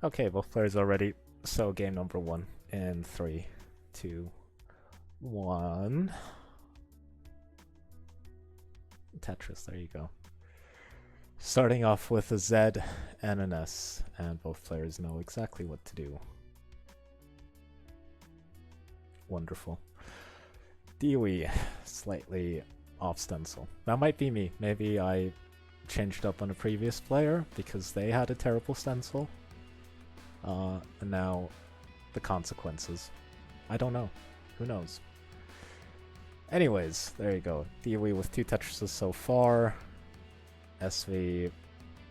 Okay, both players are ready. So game number one in 3, 2, 1. Tetris, there you go. Starting off with a Z and an S, and both players know exactly what to do. Wonderful. Deewee, slightly off stencil. That might be me. Maybe I changed up on a previous player because they had a terrible stencil. And now the consequences. I don't know. Who knows? Anyways, there you go. Deewee with 2 Tetrises so far. SV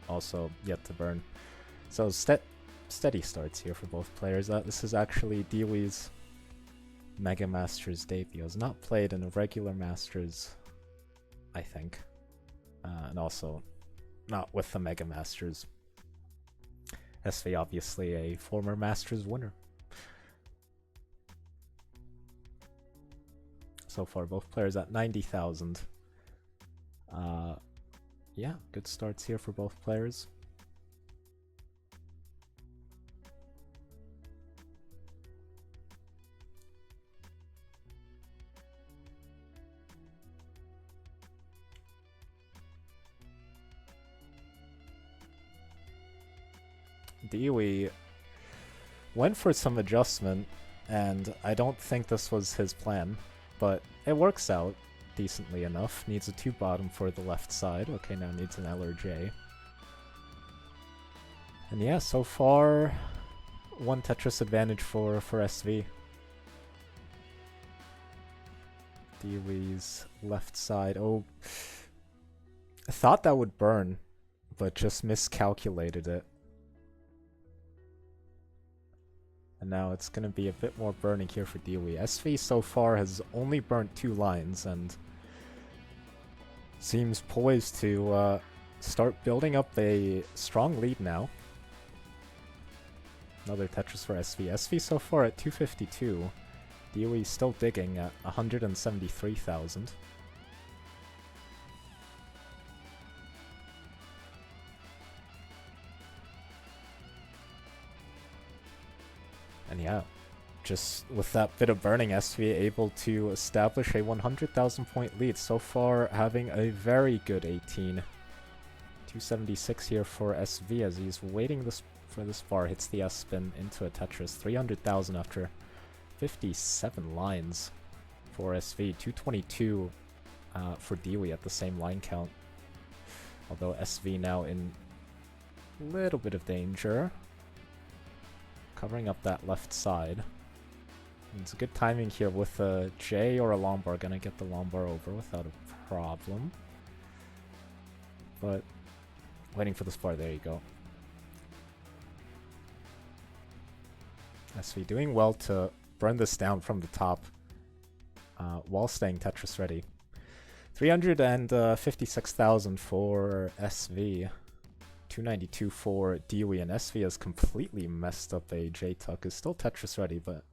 also yet to burn. So steady starts here for both players. This is actually Deewee's Mega Masters debut. Has not played in a regular Masters, I think. And also not with the Mega Masters. SV obviously a former Masters winner. So far, both players at 90,000. Yeah, good starts here for both players. Deewee went for some adjustment, and I don't think this was his plan, but it works out decently enough. Needs a 2 bottom for the left side. Okay, now needs an L or J. And yeah, so far, 1 Tetris advantage for SV. Deewee's left side. Oh, I thought that would burn, but just miscalculated it. And now it's going to be a bit more burning here for Deewee. SV so far has only burnt 2 lines and seems poised to start building up a strong lead now. Another Tetris for SV. SV so far at 252. Deewee still digging at 173,000. And yeah, just with that bit of burning, SV able to establish a 100,000 point lead. So far, having a very good 18. 276 here for SV as he's waiting for this bar. Hits the S spin into a Tetris. 300,000 after 57 lines for SV. 222 for Deewee at the same line count. Although SV now in a little bit of danger. Covering up that left side. It's a good timing here with a J or a long bar. Gonna get the long bar over without a problem. But waiting for this bar. There you go. SV doing well to burn this down from the top while staying Tetris ready. 356,000 for SV. 292 for Deewee, and SV has completely messed up a J-Tuck. Is still Tetris ready, but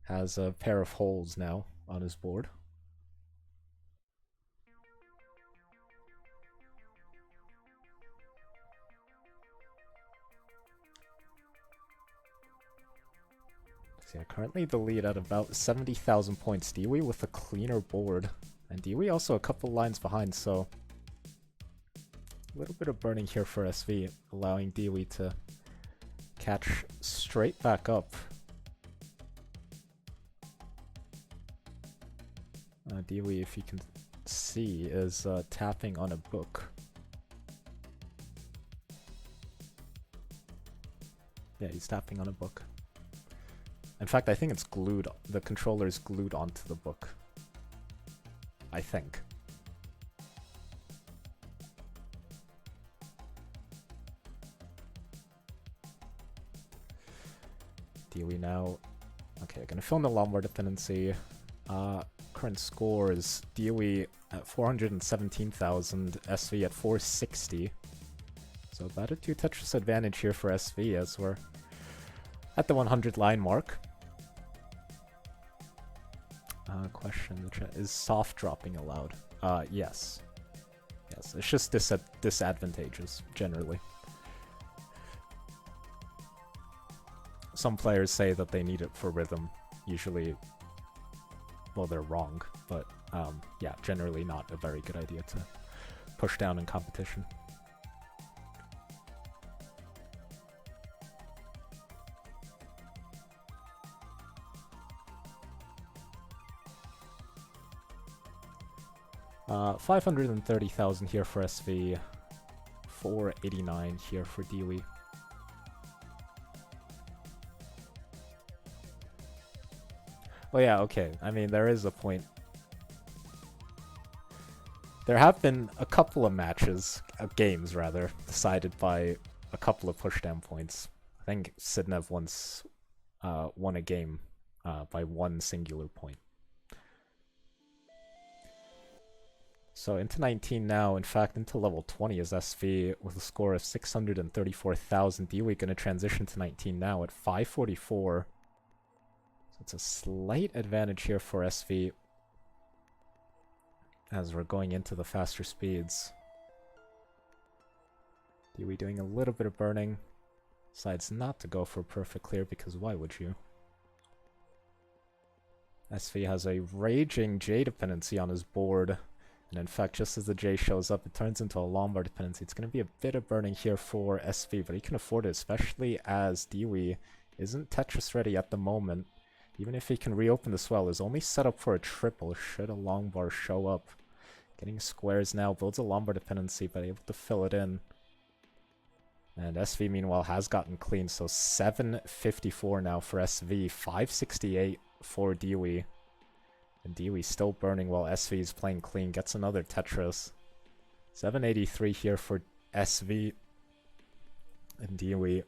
has a pair of holes now on his board. So yeah, currently the lead at about 70,000 points. Deewee with a cleaner board, and Deewee also a couple lines behind, so a little bit of burning here for SV, allowing Deewee to catch straight back up. Deewee, if you can see, is tapping on a book. Yeah, he's tapping on a book. In fact, I think it's glued. The controller is glued onto the book. I think. Deewee now. Okay, gonna film the Lombard dependency. Current scores: Deewee at 417,000, SV at 460. So about a 2 Tetris advantage here for SV as we're at the 100 line mark. Question in the chat: is soft dropping allowed? Yes. Yes, it's just disadvantageous generally. some players say that they need it for rhythm. Usually, well, they're wrong, but yeah, generally not a very good idea to push down in competition. $530,000 here for SV, 489 here for Deewee. Well, yeah, okay. I mean, there is a point. There have been a couple of matches, games rather, decided by a couple of pushdown points. I think Sidnev once won a game by one singular point. So into 19 now, in fact into level 20 is SV with a score of 634,000. Deewee going to transition to 19 now at 544. So it's a slight advantage here for SV as we're going into the faster speeds. Deewee doing a little bit of burning. Decides not to go for a perfect clear because why would you? SV has a raging J dependency on his board. And in fact, just as the J shows up, it turns into a Lombard dependency. It's going to be a bit of burning here for SV, but he can afford it, especially as Deewee isn't Tetris ready at the moment. Even if he can reopen the swell, is only set up for a triple should a long bar show up. Getting squares now, builds a Lombard dependency, but able to fill it in. And SV, meanwhile, has gotten clean, so 754 now for SV, 568 for Deewee. And Deewee still burning while SV is playing clean. Gets another Tetris. 783 here for SV. And Deewee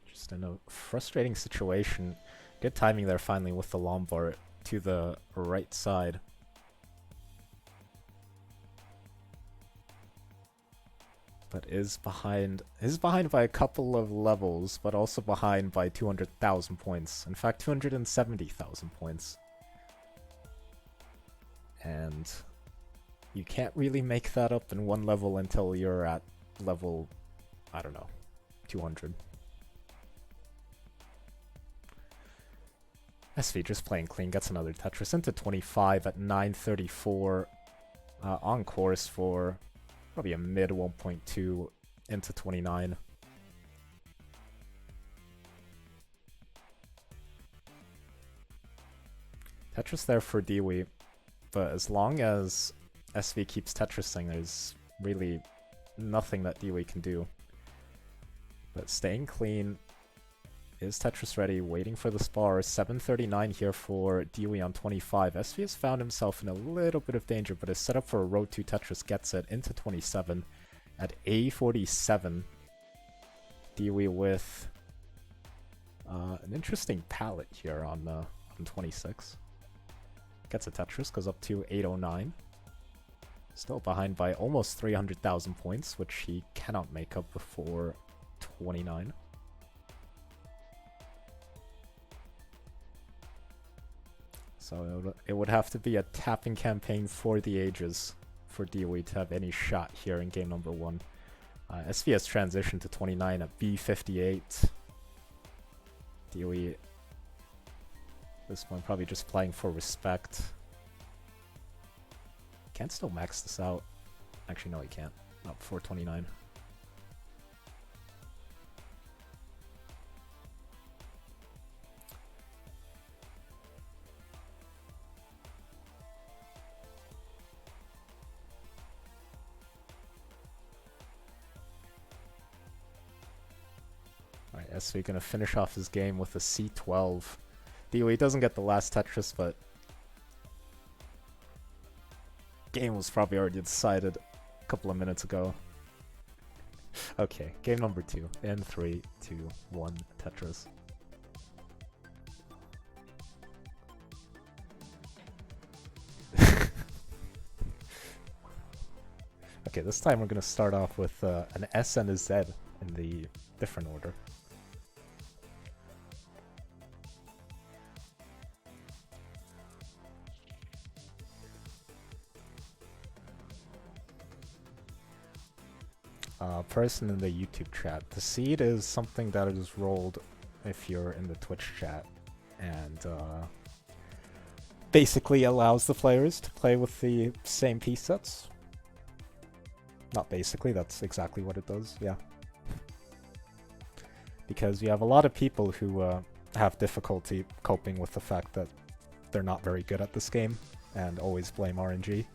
just in a frustrating situation. Good timing there finally with the Lombard to the right side. But is behind by a couple of levels, but also behind by 200,000 points. In fact, 270,000 points. And you can't really make that up in one level until you're at level, I don't know, 200. SV just playing clean, gets another Tetris into 25 at 934. On course for probably a mid 1.2 into 29. Tetris there for Deewee, but as long as SV keeps Tetrising, there's really nothing that Deewee can do. But staying clean, is Tetris ready, waiting for the spar. 739 here for Deewee on 25. SV has found himself in a little bit of danger, but is set up for a road 2 Tetris, gets it into 27 at A47. Deewee with an interesting palette here on 26. Gets a Tetris, goes up to 809. Still behind by almost 300,000 points, which he cannot make up before 29. So it would have to be a tapping campaign for the ages for Deewee to have any shot here in game number 1. SV has transitioned to 29 at B58. Deewee, at this point, probably just playing for respect. Can still max this out. Actually, no, he can't. Not before 29. Alright, SV gonna finish off his game with a C12. Deewee doesn't get the last Tetris, but game was probably already decided a couple of minutes ago. Okay, game number 2. In 3, 2, 1, Tetris. Okay, this time we're gonna start off with an S and a Z in the different order. person in the YouTube chat, the seed is something that is rolled if you're in the Twitch chat, and basically allows the players to play with the same piece sets. Not basically, that's exactly what it does, yeah. Because you have a lot of people who have difficulty coping with the fact that they're not very good at this game, and always blame RNG.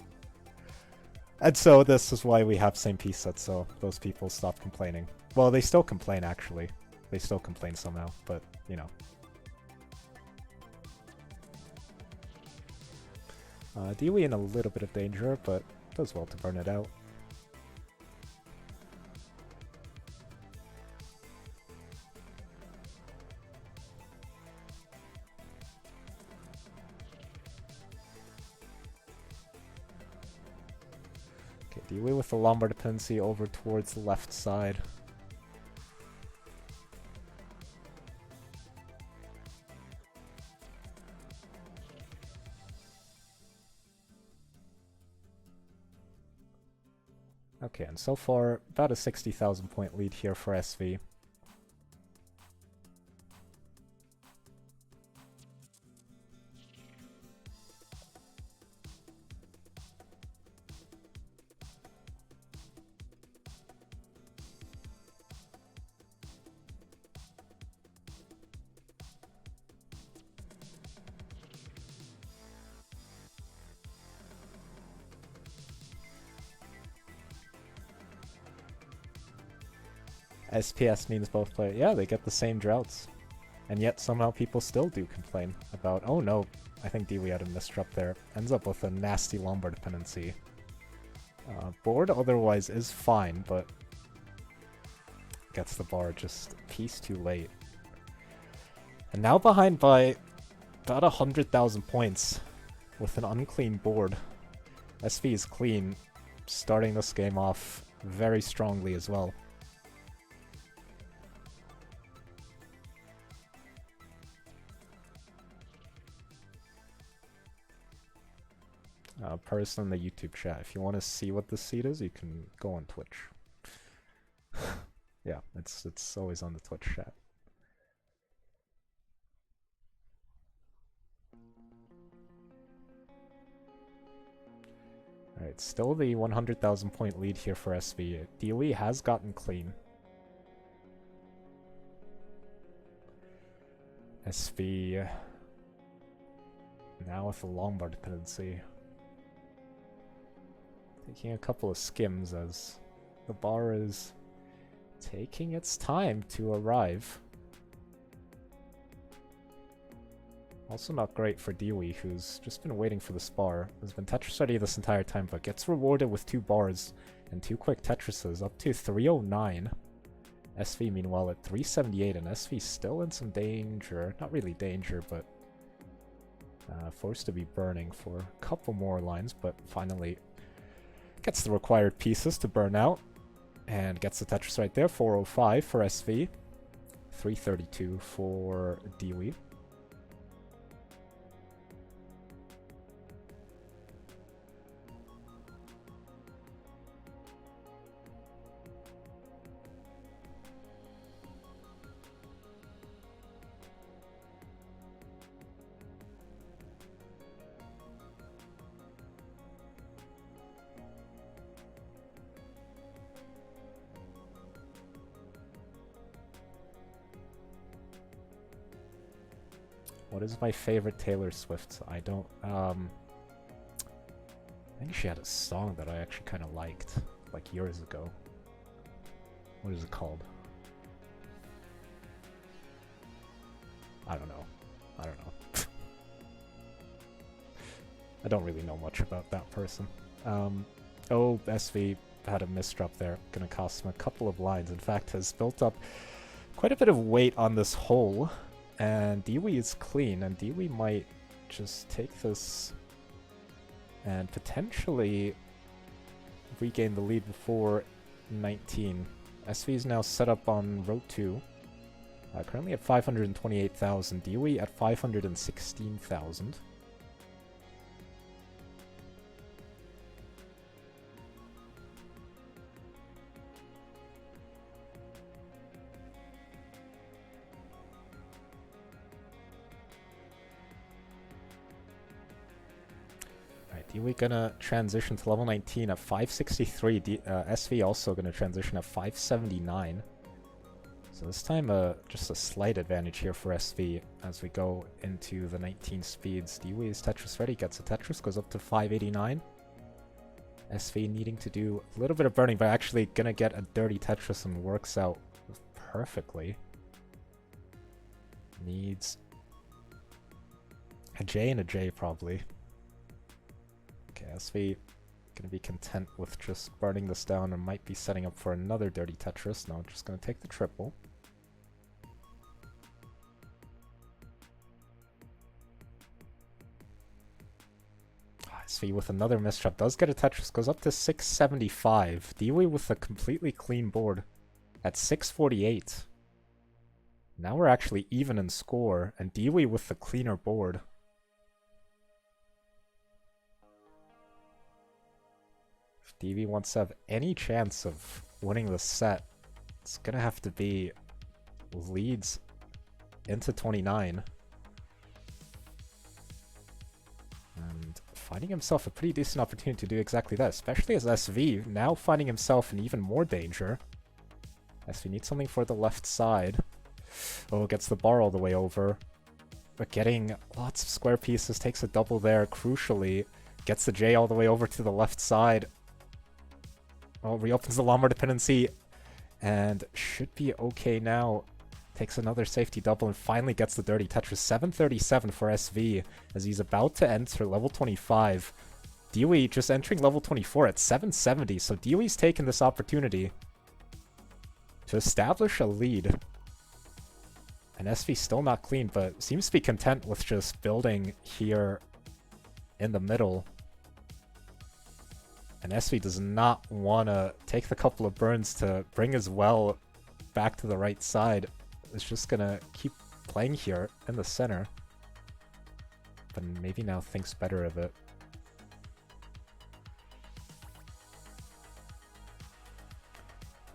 And so this is why we have same piece sets, so those people stop complaining. Well, they still complain, actually. They still complain somehow, but, you know. Deewee in a little bit of danger, but does well to burn it out. Okay, Deewee with the Lombard dependency over towards the left side. Okay, and so far, about a 60,000 point lead here for SV. SPS means both players. Yeah, they get the same droughts. And yet somehow people still do complain about, oh no, I think Deewee had a misdrop there. Ends up with a nasty Lombard dependency. Board otherwise is fine, but gets the bar just a piece too late. And now behind by about 100,000 points with an unclean board. SV is clean, starting this game off very strongly as well. Person in the YouTube chat, if you want to see what this seed is, you can go on Twitch. Yeah, it's always on the Twitch chat. Alright, still the 100,000 point lead here for SV. Deewee has gotten clean. SV now with the Lombard dependency. Taking a couple of skims as the bar is taking its time to arrive. Also not great for Deewee, who's just been waiting for the spar. Has been Tetris ready this entire time, but gets rewarded with 2 bars and 2 quick Tetrises, up to 309. SV meanwhile at 378, and SV still in some danger. Not really danger, but forced to be burning for a couple more lines, but finally gets the required pieces to burn out, and gets the Tetris right there. 405 for SV, 332 for Deewee. What is my favorite Taylor Swift? I don't, I think she had a song that I actually kind of liked, like years ago. What is it called? I don't know. I don't know. I don't really know much about that person. Oh, SV had a misdrop there. Gonna cost him a couple of lines. In fact, has built up quite a bit of weight on this hole. And Deewee is clean, and Deewee might just take this and potentially regain the lead before 19. SV is now set up on row 2. Currently at 528,000. Deewee at 516,000. Deewee gonna transition to level 19 at 563. SV also gonna transition at 579. So this time, just a slight advantage here for SV as we go into the 19 speeds. Deewee is Tetris ready, gets a Tetris, goes up to 589. SV needing to do a little bit of burning, but actually gonna get a dirty Tetris and works out perfectly. Needs a J and a J probably. Okay, SV gonna be content with just burning this down and might be setting up for another dirty Tetris. No, just gonna take the triple. SV with another mistrap does get a Tetris, goes up to 675. Deewee with a completely clean board at 648. Now we're actually even in score, and Deewee with the cleaner board. If Deewee wants to have any chance of winning the set, it's gonna have to be leads into 29. And finding himself a pretty decent opportunity to do exactly that, especially as SV now finding himself in even more danger. SV needs something for the left side. Oh, gets the bar all the way over. But getting lots of square pieces, takes a double there, crucially. Gets the J all the way over to the left side. Oh, reopens the Lombard dependency. And should be okay now. Takes another safety double and finally gets the dirty Tetris. 737 for SV as he's about to enter level 25. Deewee just entering level 24 at 770. So Deewee's taken this opportunity to establish a lead. And SV still not clean, but seems to be content with just building here in the middle. And SV does not want to take the couple of burns to bring his well back to the right side. It's just gonna keep playing here in the center. But maybe now thinks better of it.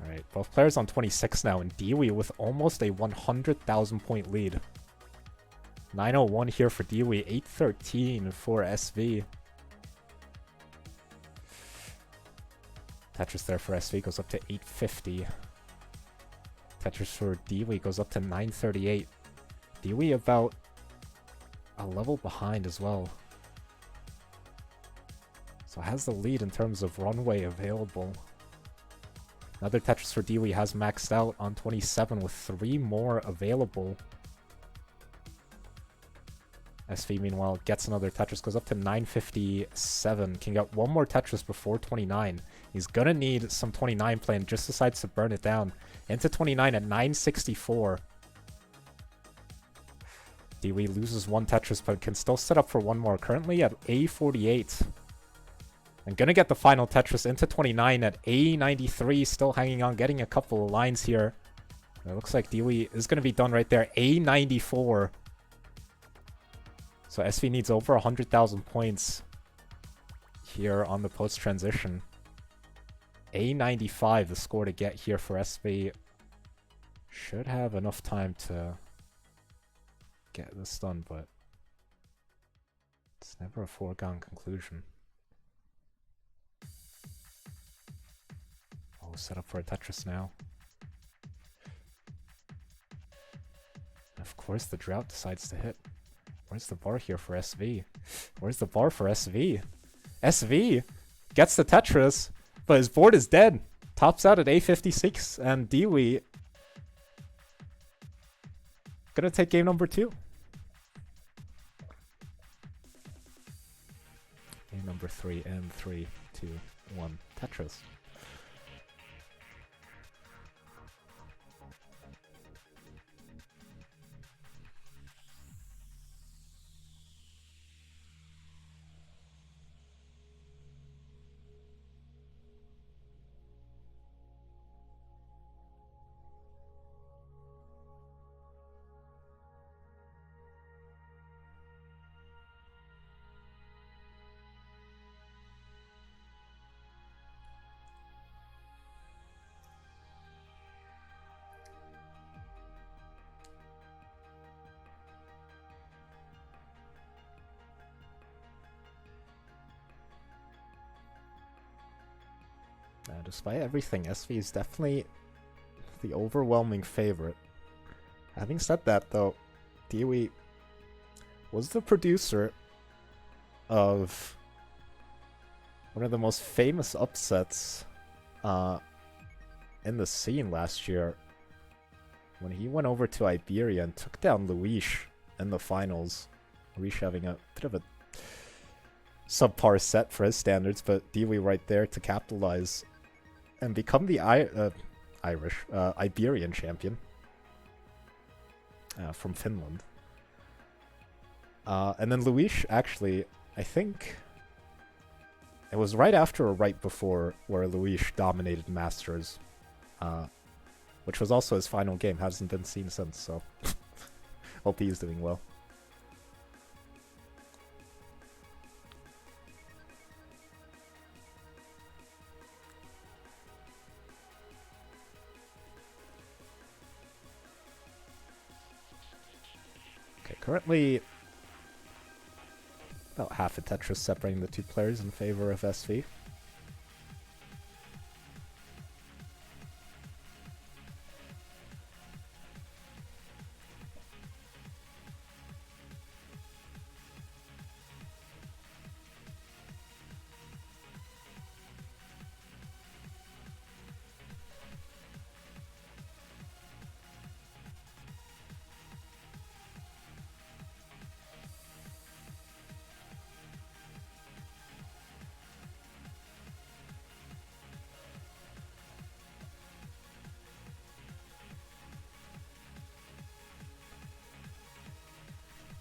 Alright, both players on 26 now, and Deewee with almost a 100,000 point lead. 901 here for Deewee, 813 for SV. Tetris there for SV goes up to 850. Tetris for Deewee goes up to 938. Deewee about a level behind as well. So has the lead in terms of runway available. Another Tetris for Deewee has maxed out on 27 with 3 more available. SV meanwhile gets another Tetris, goes up to 957. Can get one more Tetris before 29. He's gonna need some 29 play and just decides to burn it down. Into 29 at 964. Deewee loses one Tetris but can still set up for one more. Currently at A48. And gonna get the final Tetris into 29 at A93. Still hanging on, getting a couple of lines here. It looks like Deewee is gonna be done right there. A94. So SV needs over 100,000 points here on the post-transition. A95, the score to get here for SV. Should have enough time to get this done, but it's never a foregone conclusion. Oh, set up for a Tetris now. Of course, the drought decides to hit. Where's the bar here for SV? Where's the bar for SV? SV gets the Tetris, but his board is dead. Tops out at A56, and Deewee gonna take game number 2. Game number 3 and 3, 2, 1, Tetris. despite everything, SV is definitely the overwhelming favorite. Having said that, though, Deewee was the producer of one of the most famous upsets in the scene last year, when he went over to Iberian and took down Luis in the finals. Luis having a bit of a subpar set for his standards, but Deewee right there to capitalize and become the Iberian champion from Finland. And then Luis, actually, I think it was right after or right before where Luis dominated Masters, which was also his final game. Hasn't been seen since, so hope he's doing well. Okay, currently about half a Tetris separating the two players in favor of SV.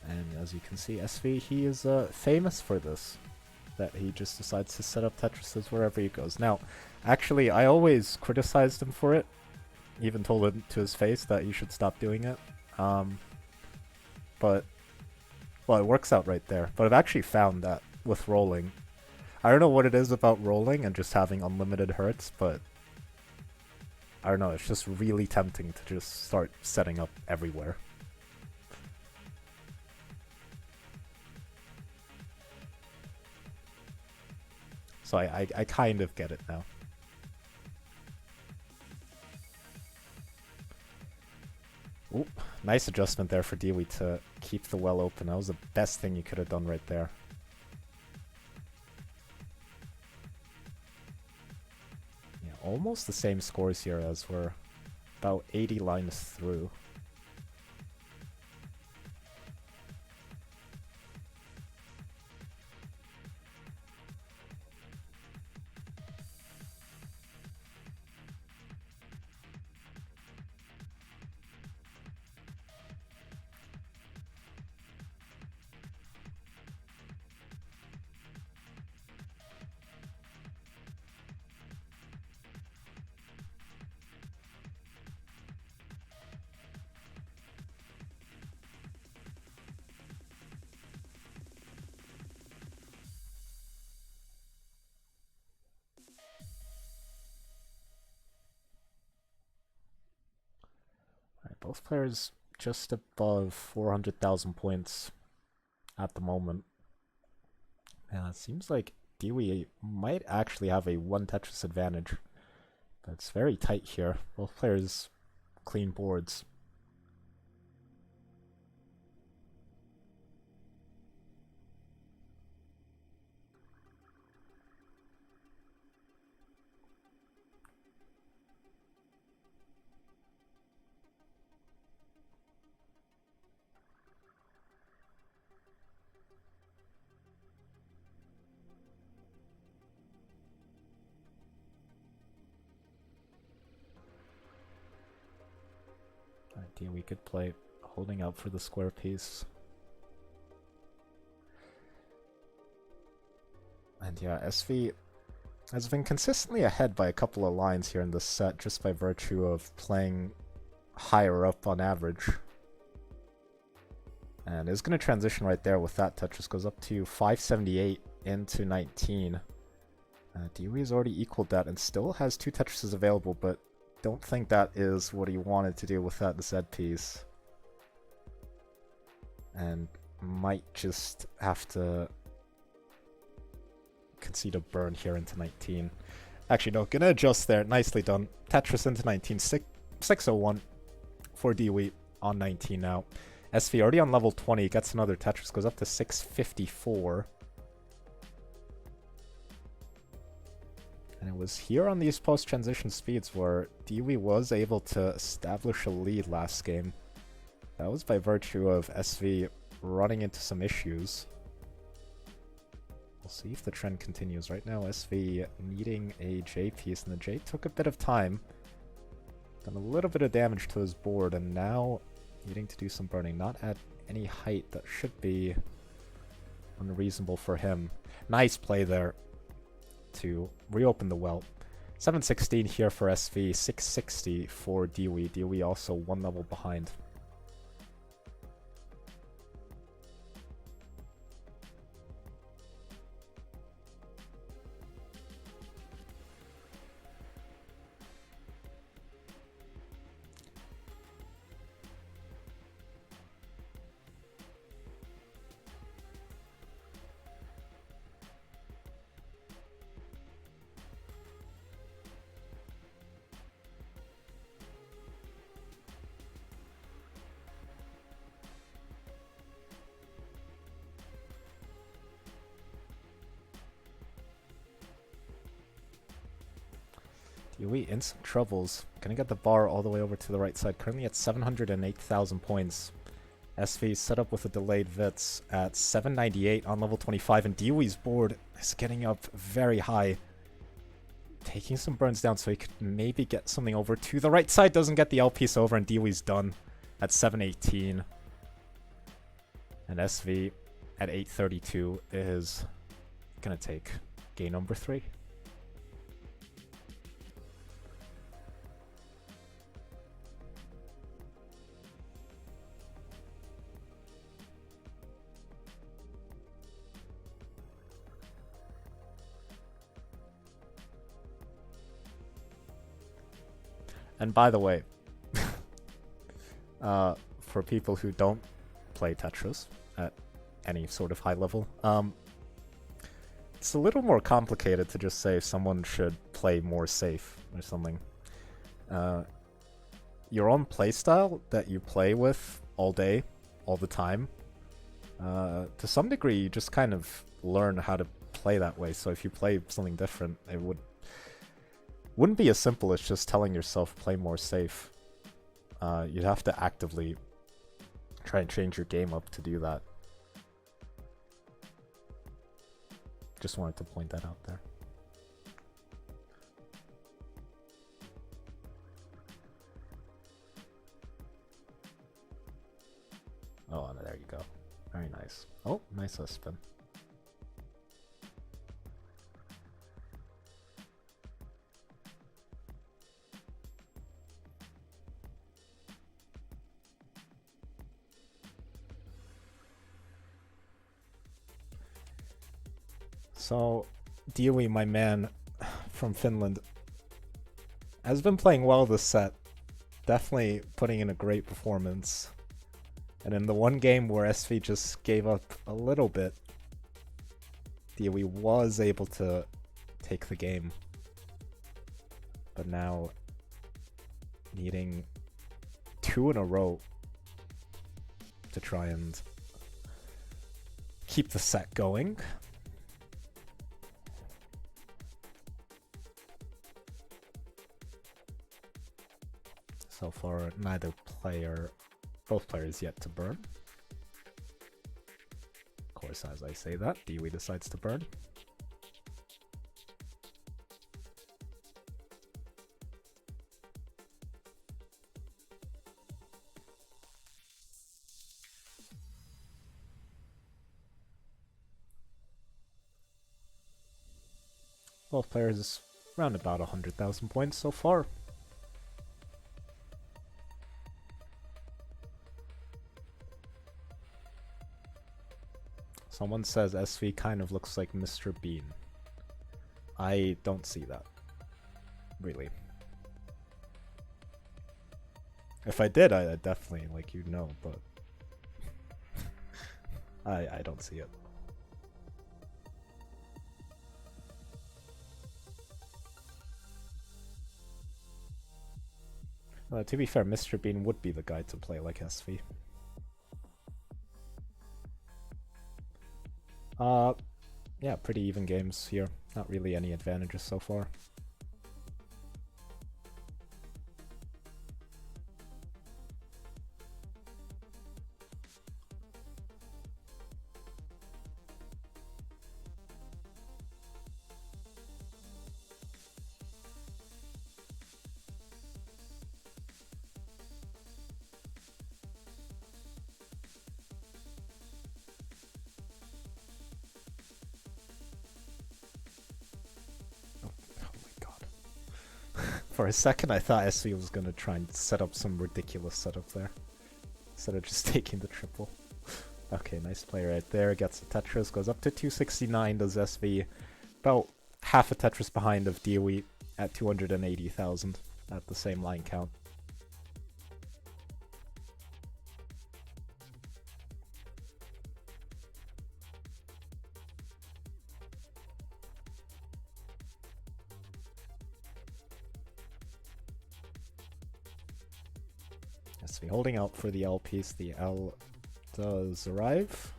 And as you can see, SV, he is famous for this. That he just decides to set up Tetrises wherever he goes. Now, actually, I always criticized him for it. Even told him to his face that he should stop doing it. But, well, it works out right there. But I've actually found that with rolling, I don't know what it is about rolling and just having unlimited hurts, but I don't know, it's just really tempting to just start setting up everywhere. So I kind of get it now. Ooh, nice adjustment there for Deewee to keep the well open. That was the best thing you could have done right there. Yeah, almost the same scores here as we're about 80 lines through. Both players just above 400,000 points at the moment. Yeah, it seems like Deewee might actually have a one Tetris advantage. But it's very tight here. Both players clean boards. We could play holding out for the square piece. And yeah, SV has been consistently ahead by a couple of lines here in this set just by virtue of playing higher up on average. And it's going to transition right there with that. Tetris goes up to 578 into 19. Deewee has already equaled that and still has two Tetrises available, but don't think that is what he wanted to do with that Z piece. And might just have to concede a burn here into 19. Actually, no, gonna adjust there. Nicely done. Tetris into 19. 601 for Deewee on 19 now. SV already on level 20. Gets another Tetris. Goes up to 654. And it was here on these post-transition speeds where Deewee was able to establish a lead last game. That was by virtue of SV running into some issues. We'll see if the trend continues. Right now, SV needing a J piece, and the J took a bit of time. Done a little bit of damage to his board, and now needing to do some burning. Not at any height that should be unreasonable for him. Nice play there to reopen the well. 716 here for SV, 660 for Deewee. Deewee also one level behind. Deewee in some troubles. Gonna get the bar all the way over to the right side. Currently at 708,000 points. SV set up with a delayed Vits at 798 on level 25, and Deewee's board is getting up very high. Taking some burns down so he could maybe get something over to the right side. Doesn't get the L piece over, and Deewee's done at 718. And SV at 832 is gonna take game number 3. And by the way, for people who don't play Tetris at any sort of high level, it's a little more complicated to just say someone should play more safe or something. Your own playstyle that you play with all day, all the time, to some degree you just kind of learn how to play that way. So if you play something different, it wouldn't be as simple as just telling yourself play more safe. You'd have to actively try and change your game up to do that. Just wanted to point that out there. Oh, there you go. Very nice. Oh, nice spin. So, Deewee, my man from Finland, has been playing well this set. Definitely putting in a great performance. And in the one game where SV just gave up a little bit, Deewee was able to take the game. But now, needing 2 in a row to try and keep the set going. So far, both players yet to burn. Of course, as I say that, Deewee decides to burn. Both players around about 100,000 points so far. Someone says SV kind of looks like Mr. Bean. I don't see that. Really. If I did, I'd definitely, like, you'd know, but I don't see it. To be fair, Mr. Bean would be the guy to play like SV. Yeah, pretty even games here. Not really any advantages so far. For a second, I thought SV was going to try and set up some ridiculous setup there, instead of just taking the triple. Okay, nice play right there. Gets the Tetris, goes up to 269, does SV. About half a Tetris behind of Deewee at 280,000 at the same line count. SV holding out for the L piece. The L does arrive.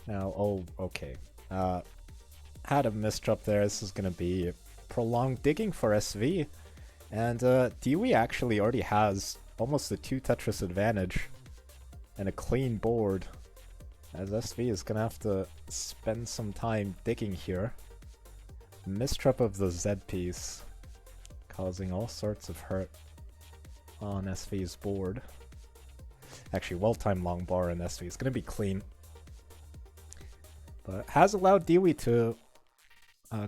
Now, oh, okay. Had a misdrop there. This is going to be prolonged digging for SV. And Deewee actually already has almost a 2 Tetris advantage and a clean board, as SV is going to have to spend some time digging here. Mistrap of the Z piece, causing all sorts of hurt on SV's board. Actually, well-timed long bar in SV is going to be clean. But has allowed Deewee to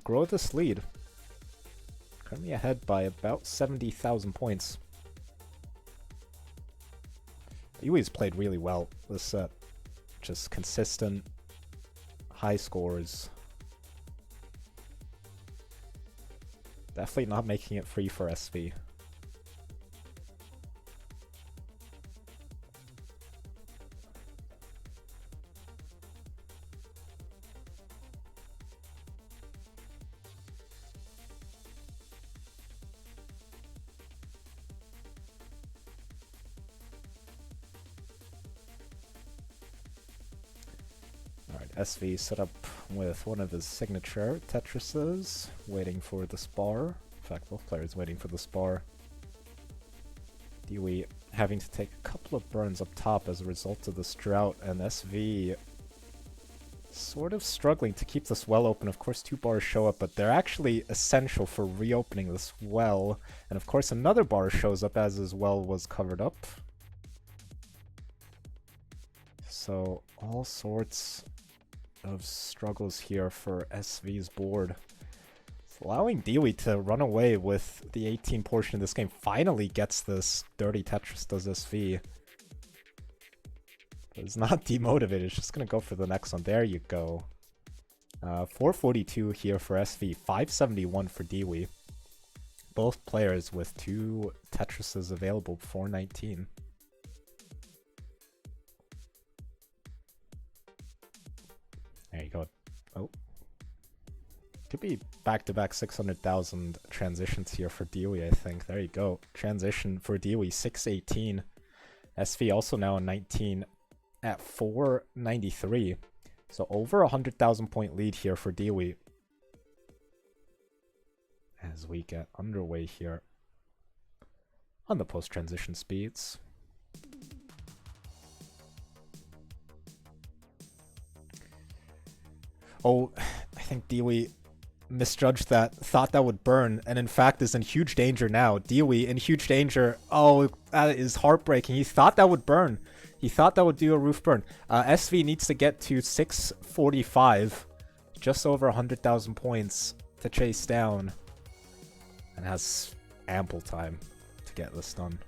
grow this lead. Currently ahead by about 70,000 points. Deewee's played really well this set. Just consistent, high scores. Definitely not making it free for SV. SV set up with one of his signature Tetrises, waiting for the spar. In fact, both players waiting for the spar. Deewee having to take a couple of burns up top as a result of this drought, and SV sort of struggling to keep this well open. Of course, 2 bars show up, but they're actually essential for reopening this well. And of course, another bar shows up as his well was covered up. So, all sorts of struggles here for SV's board. It's allowing Deewee to run away with the 18 portion of this game. Finally gets this dirty Tetris, does SV. But it's not demotivated, it's just gonna go for the next one. There you go. 442 here for SV, 571 for Deewee. Both players with 2 Tetrises available, 419. There you go. Oh. Could be back-to-back 600,000 transitions here for Deewee, I think. There you go. Transition for Deewee, 618. SV also now 19 at 493. So over 100,000 point lead here for Deewee. As we get underway here on the post-transition speeds. Oh, I think Deewee misjudged that, thought that would burn, and in fact is in huge danger now. Deewee in huge danger. Oh, that is heartbreaking. He thought that would burn. He thought that would do a roof burn. SV needs to get to 645, just over 100,000 points to chase down, and has ample time to get this done.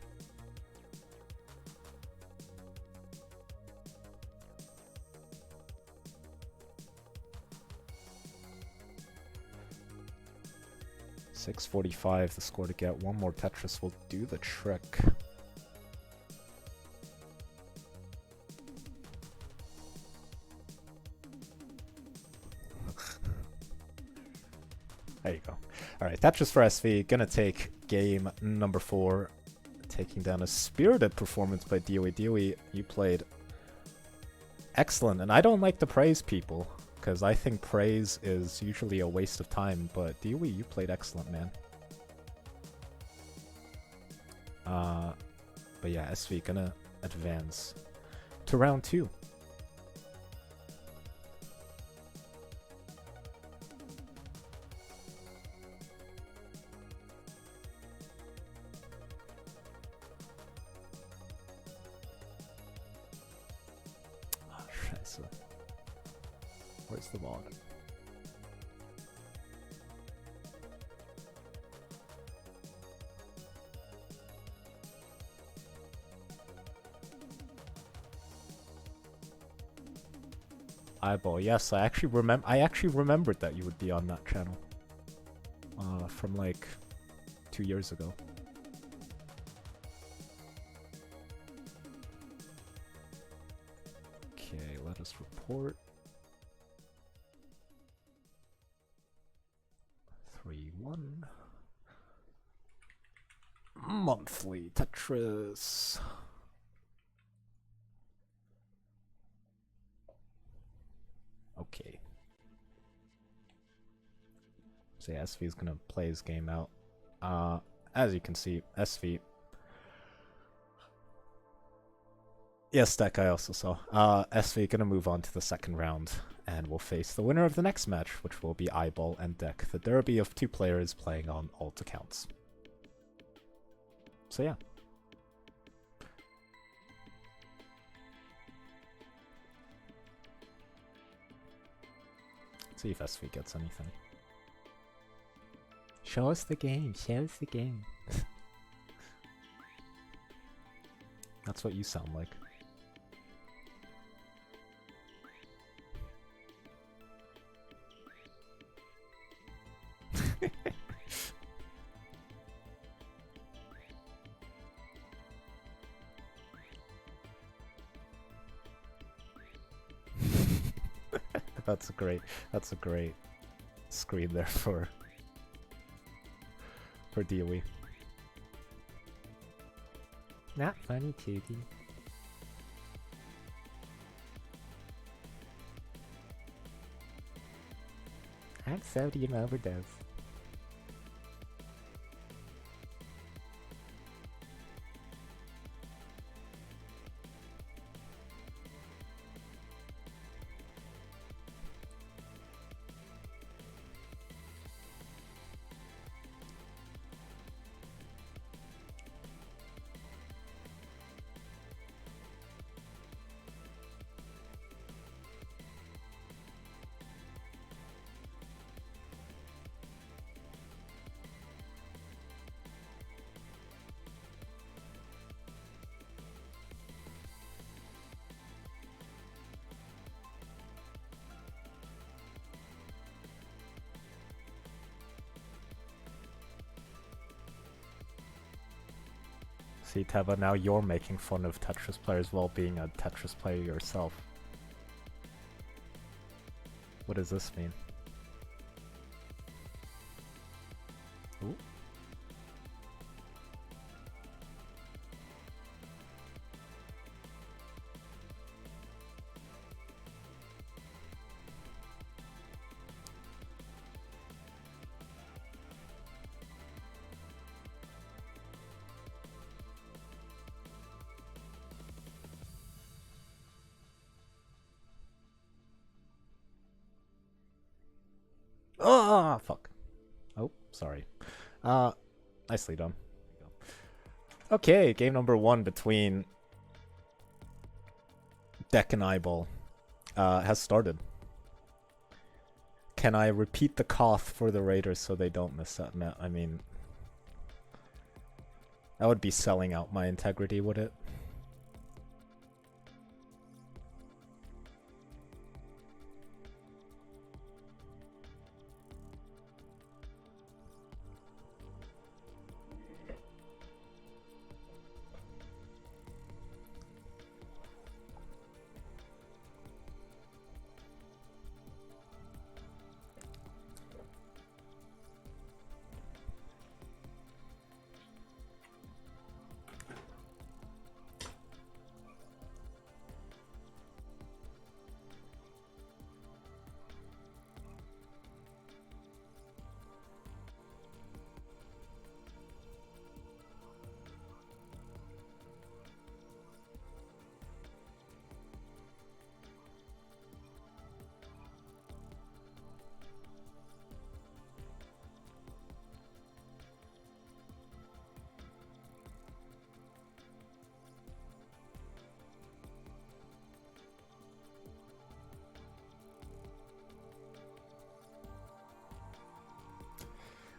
$645, the score to get. One more Tetris will do the trick. There you go. Alright, Tetris for SV. Gonna take game number 4, taking down a spirited performance by Deewee. Deewee, you played excellent, and I don't like to praise people, because I think praise is usually a waste of time, but Deewee, you played excellent, man. But yeah, SV gonna advance to round 2. Scheiße. Where's the log? iBall. Yes, I actually remembered that you would be on that channel. From like 2 years ago. Okay, let us report. 3-1. Monthly Tetris. Okay. So yeah, SV is gonna play his game out. As you can see, SV. Yes, Dekk, I also saw. SV gonna move on to the second round, and we'll face the winner of the next match, which will be iBall and Dekk, the derby of 2 players playing on alt accounts. So yeah. Let's see if SV gets anything. Show us the game, show us the game. That's what you sound like. That's a great screen there for Deewee. Not funny, Tugi. I'm sodium overdose. See, Teva, now you're making fun of Tetris players while being a Tetris player yourself. What does this mean? Ooh. Oh, fuck. Oh, sorry. Nicely done. Okay, game number 1 between Dekk and iBall has started. Can I repeat the cough for the Raiders so they don't miss that net? I mean, that would be selling out my integrity, would it?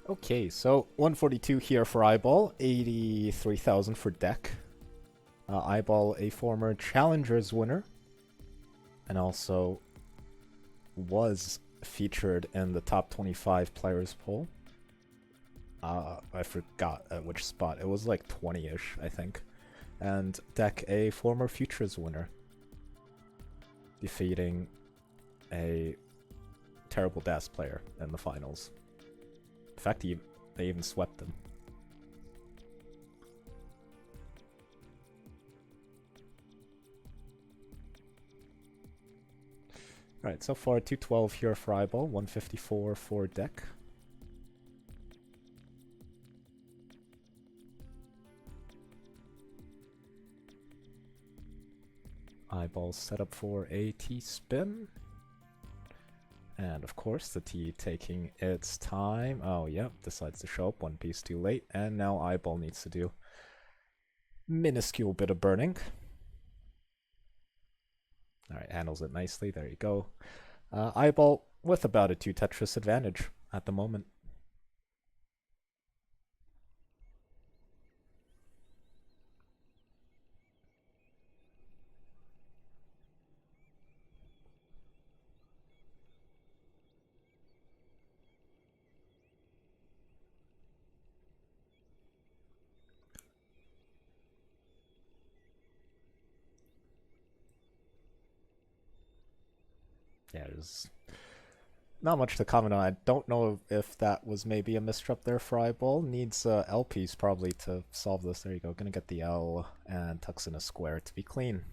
Okay, so 142 here for iBall, 83,000 for Dekk. iBall, a former Challengers winner, and also was featured in the top 25 players poll. I forgot at which spot. It was like 20-ish, I think. And Dekk, a former Futures winner, defeating a terrible DAS player in the finals. In fact, they even swept him. Alright, so far 212 here for iBall, 154 for Dekk. iBall set up for a T-spin. And of course, the T taking its time. Oh, yep, decides to show up one piece too late. And now iBall needs to do minuscule bit of burning. Alright, handles it nicely. There you go. iBall with about a 2 Tetris advantage at the moment. Yeah, there's not much to comment on. I don't know if that was maybe a misstep there for iBall. Needs L piece probably to solve this. There you go. Gonna get the L and tucks in a square to be clean.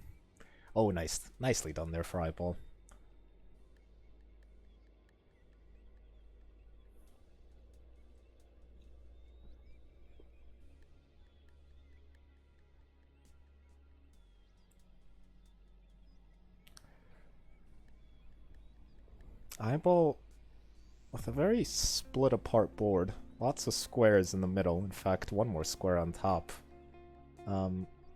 Oh, nicely done there for iBall. iBall with a very split apart board. Lots of squares in the middle. In fact, one more square on top.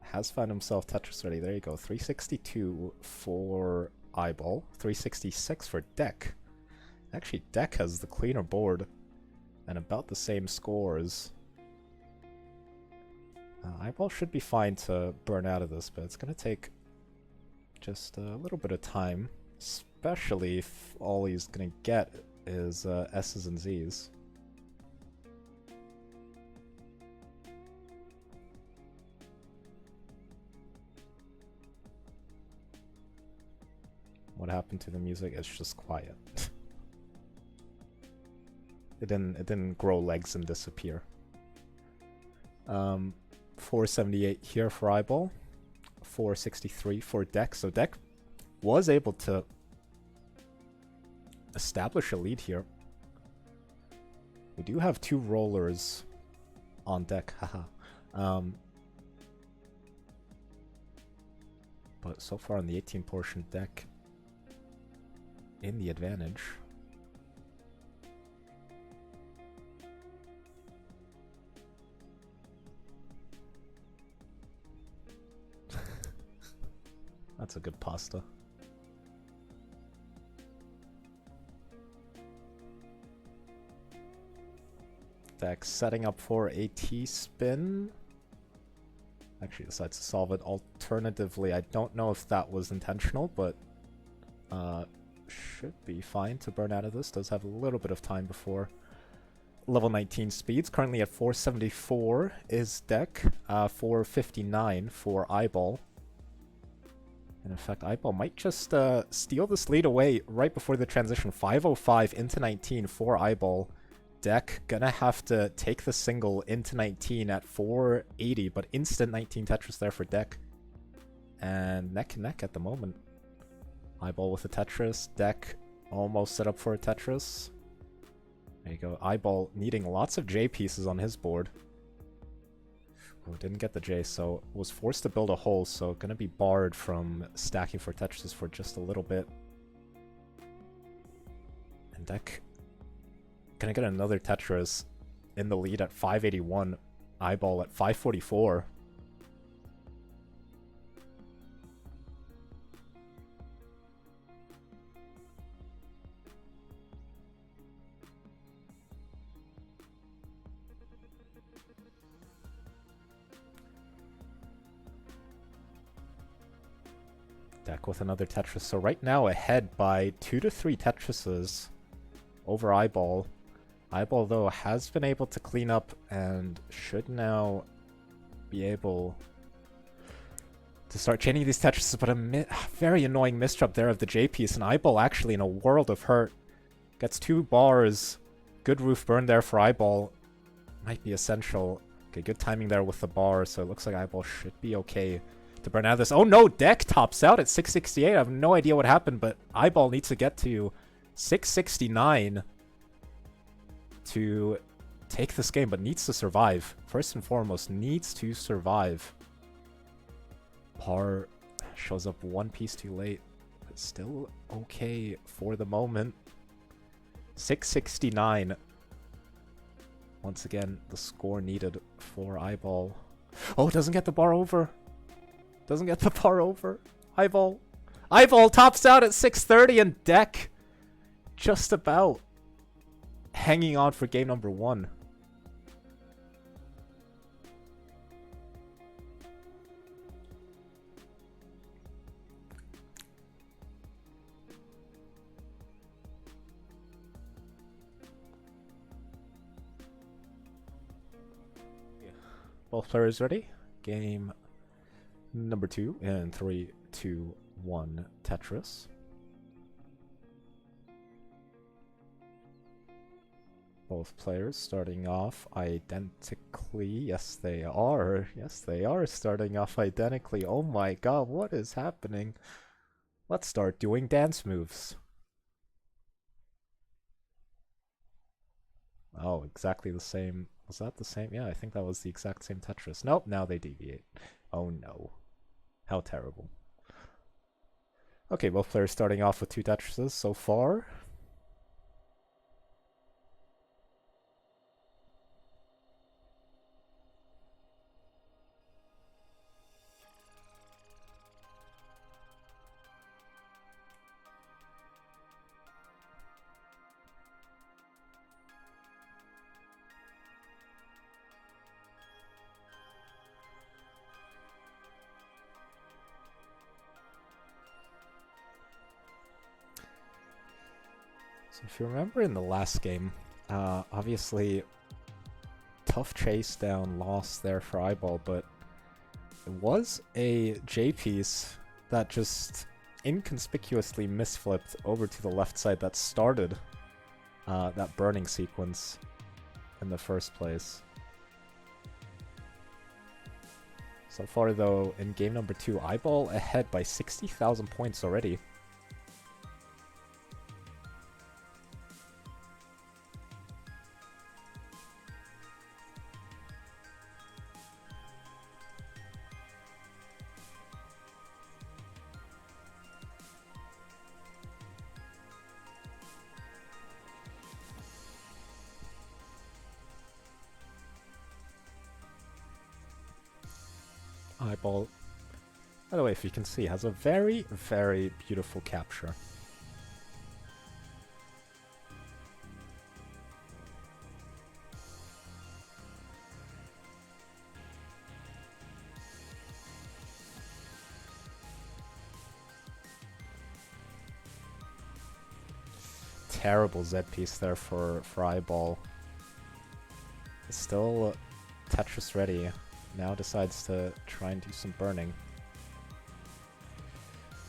Has found himself Tetris ready. There you go. 362 for iBall. 366 for Dekk. Actually, Dekk has the cleaner board and about the same scores. iBall should be fine to burn out of this, but it's going to take just a little bit of time. Especially if all he's gonna get is S's and Z's. What happened to the music? It's just quiet. It didn't grow legs and disappear. 478 here for iBall. 463 for Dekk. So Dekk was able to establish a lead here. We do have 2 rollers on deck, haha. But so far on the 18 portion, Dekk in the advantage. That's a good pasta. Dekk setting up for a T-spin. Actually decides to solve it alternatively. I don't know if that was intentional, but should be fine to burn out of this. Does have a little bit of time before level 19 speeds. Currently at 474 is Dekk. 459 for iBall. And in fact, iBall might just steal this lead away right before the transition. 505 into 19 for iBall. Dekk gonna have to take the single into 19 at 480, but instant 19 Tetris there for Dekk. And neck and neck at the moment. iBall with a Tetris. Dekk almost set up for a Tetris. There you go. iBall needing lots of J pieces on his board. Oh, didn't get the J, so was forced to build a hole, so gonna be barred from stacking for Tetris for just a little bit. And Dekk gonna get another Tetris in the lead at 581. iBall at 544. Dekk with another Tetris. So right now ahead by 2 to 3 Tetrises over iBall. iBall, though, has been able to clean up and should now be able to start chaining these Tetrises, but a very annoying misdrop there of the J piece, and iBall actually in a world of hurt. Gets 2 bars. Good roof burn there for iBall. Might be essential. Okay, good timing there with the bar, so it looks like iBall should be okay to burn out of this. Oh no, Dekk tops out at 668. I have no idea what happened, but iBall needs to get to 669 to take this game, but needs to survive. First and foremost, needs to survive. Par shows up one piece too late, but still okay for the moment. 669. Once again, the score needed for iBall. Oh, doesn't get the bar over. Doesn't get the bar over. iBall. iBall tops out at 630, and Dekk just about hanging on for game number 1. Both players ready? Game number 2 in 3, 2, 1, Tetris. Both players starting off identically. Yes, they are. Yes, they are starting off identically. Oh my god, what is happening? Let's start doing dance moves. Oh, exactly the same. Was that the same? Yeah, I think that was the exact same Tetris. Nope, now they deviate. Oh no. How terrible. Okay, both players starting off with 2 Tetrises so far. So if you remember in the last game, obviously tough Chasedown loss there for iBall, but it was a J piece that just inconspicuously misflipped over to the left side that started that burning sequence in the first place. So far though, in game number 2, iBall ahead by 60,000 points already. iBall, by the way, if you can see, has a very, very beautiful capture. Terrible Z piece there for iBall. It's still Tetris ready. Now decides to try and do some burning.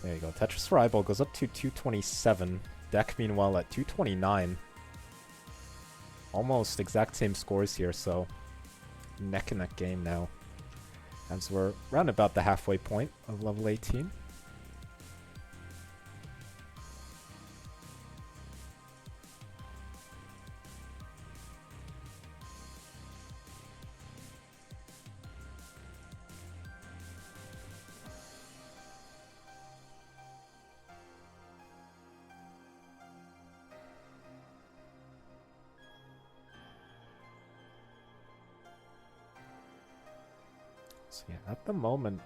There you go. Tetris for iBall goes up to 227. Dekk, meanwhile, at 229. Almost exact same scores here, so neck and neck game now. As we're round about the halfway point of level 18. So yeah, at the moment,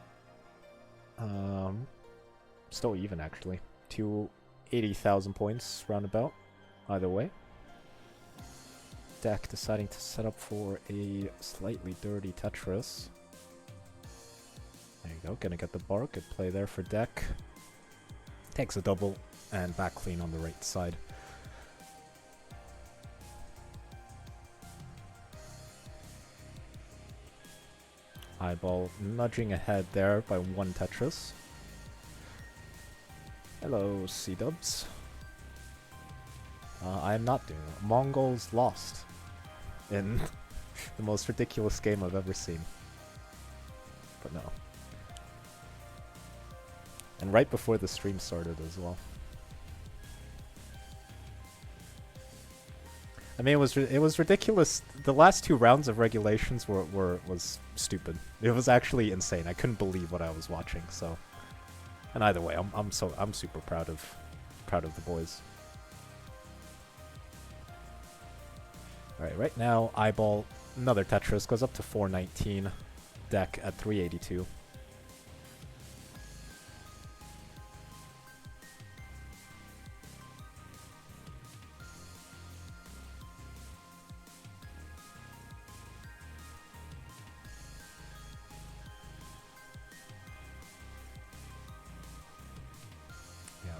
still even actually. 280,000 points roundabout, either way. Dekk deciding to set up for a slightly dirty Tetris. There you go, gonna get the bar. Good play there for Dekk. Takes a double and back clean on the right side. iBall nudging ahead there by 1 Tetris. Hello, C-dubs. I am not doing it. Mongols lost in the most ridiculous game I've ever seen. But no. And right before the stream started as well. I mean, it was ridiculous. The last 2 rounds of regulations was stupid. It was actually insane. I couldn't believe what I was watching. So, and either way, I'm super proud of the boys. All right now, iBall, another Tetris goes up to 419. Dekk at 382.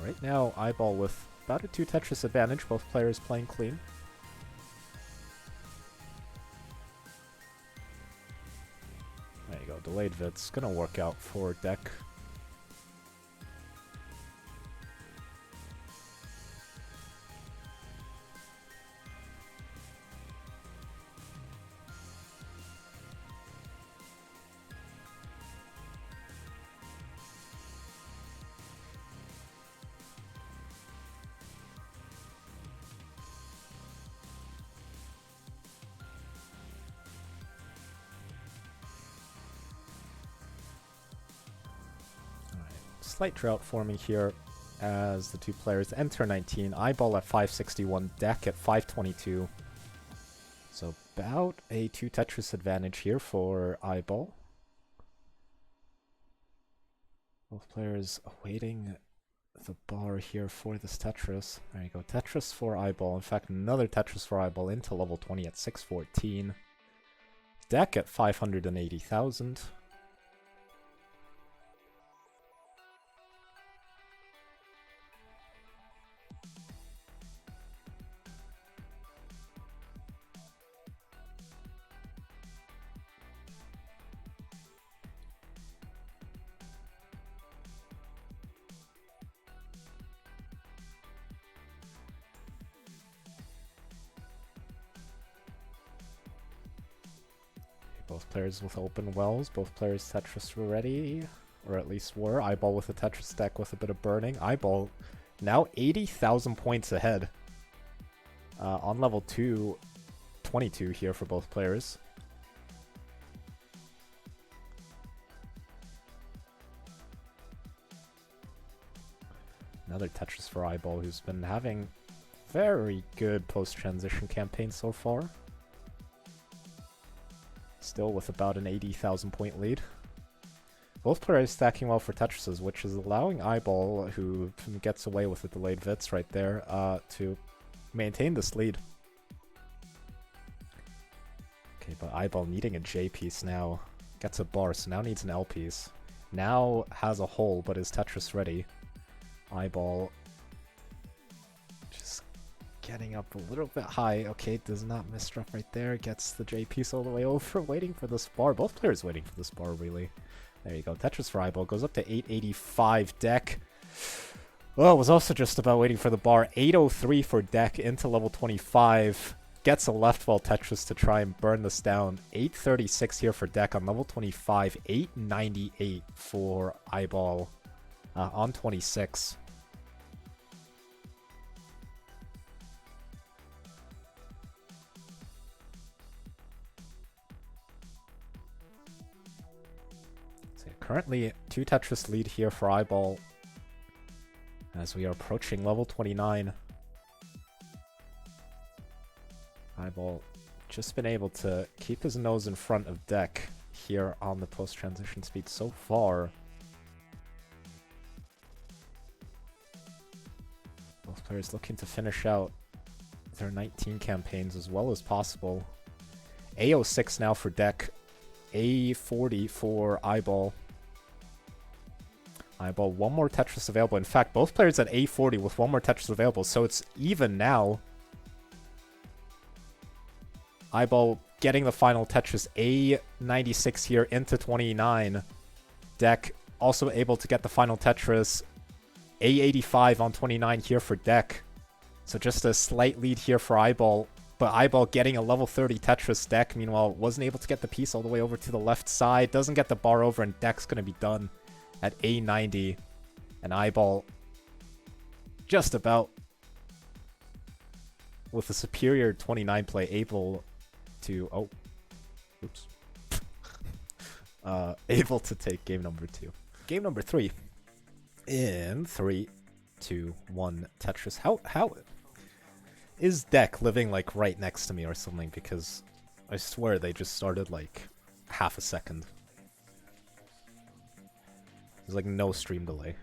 Right now, iBall with about a 2 Tetris advantage, both players playing clean. There you go, delayed vid's gonna work out for Dekk. Slight drought forming here as the 2 players enter 19. iBall at 561, Dekk at 522. So about a 2 Tetris advantage here for iBall. Both players awaiting the bar here for this Tetris. There you go, Tetris for iBall. In fact, another Tetris for iBall into level 20 at 614. Dekk at 580,000. Both players with open wells, both players Tetris were ready, or at least were. iBall with a Tetris deck with a bit of burning. iBall now 80,000 points ahead. On level 2, 22 here for both players. Another Tetris for iBall, who's been having very good post-transition campaign so far. Still with about an 80,000 point lead. Both players stacking well for Tetrises, which is allowing iBall, who gets away with the delayed Vits right there, to maintain this lead. Okay, but iBall needing a J piece now. Gets a bar, so now needs an L piece. Now has a hole, but is Tetris ready. iBall just getting up a little bit high. Okay, does not misdrop right there. Gets the J piece all the way over, waiting for this bar. Both players waiting for this bar, really. There you go. Tetris for iBall goes up to 885. Dekk. Well, was also just about waiting for the bar. 803 for Dekk into level 25. Gets a left wall Tetris to try and burn this down. 836 here for Dekk on level 25. 898 for iBall on 26. So currently 2 Tetris lead here for iBall as we are approaching level 29. iBall just been able to keep his nose in front of Dekk here on the post-transition speed so far. Both players looking to finish out their 19 campaigns as well as possible. A06 now for Dekk. A40 for iBall. iBall, one more Tetris available. In fact, both players at A40 with one more Tetris available, so it's even now. iBall getting the final Tetris, A96 here into 29. Dekk also able to get the final Tetris, A85 on 29 here for Dekk. So just a slight lead here for iBall, but iBall getting a level 30 Tetris. Dekk, meanwhile, wasn't able to get the piece all the way over to the left side, doesn't get the bar over, and Dekk's going to be done at A90. And iBall just about, with a superior 29 play, able to, able to take game number 2. Game number 3 in 3, 2, 1 Tetris. How is Dekk living like right next to me or something? Because I swear they just started like half a second. There's like no stream delay.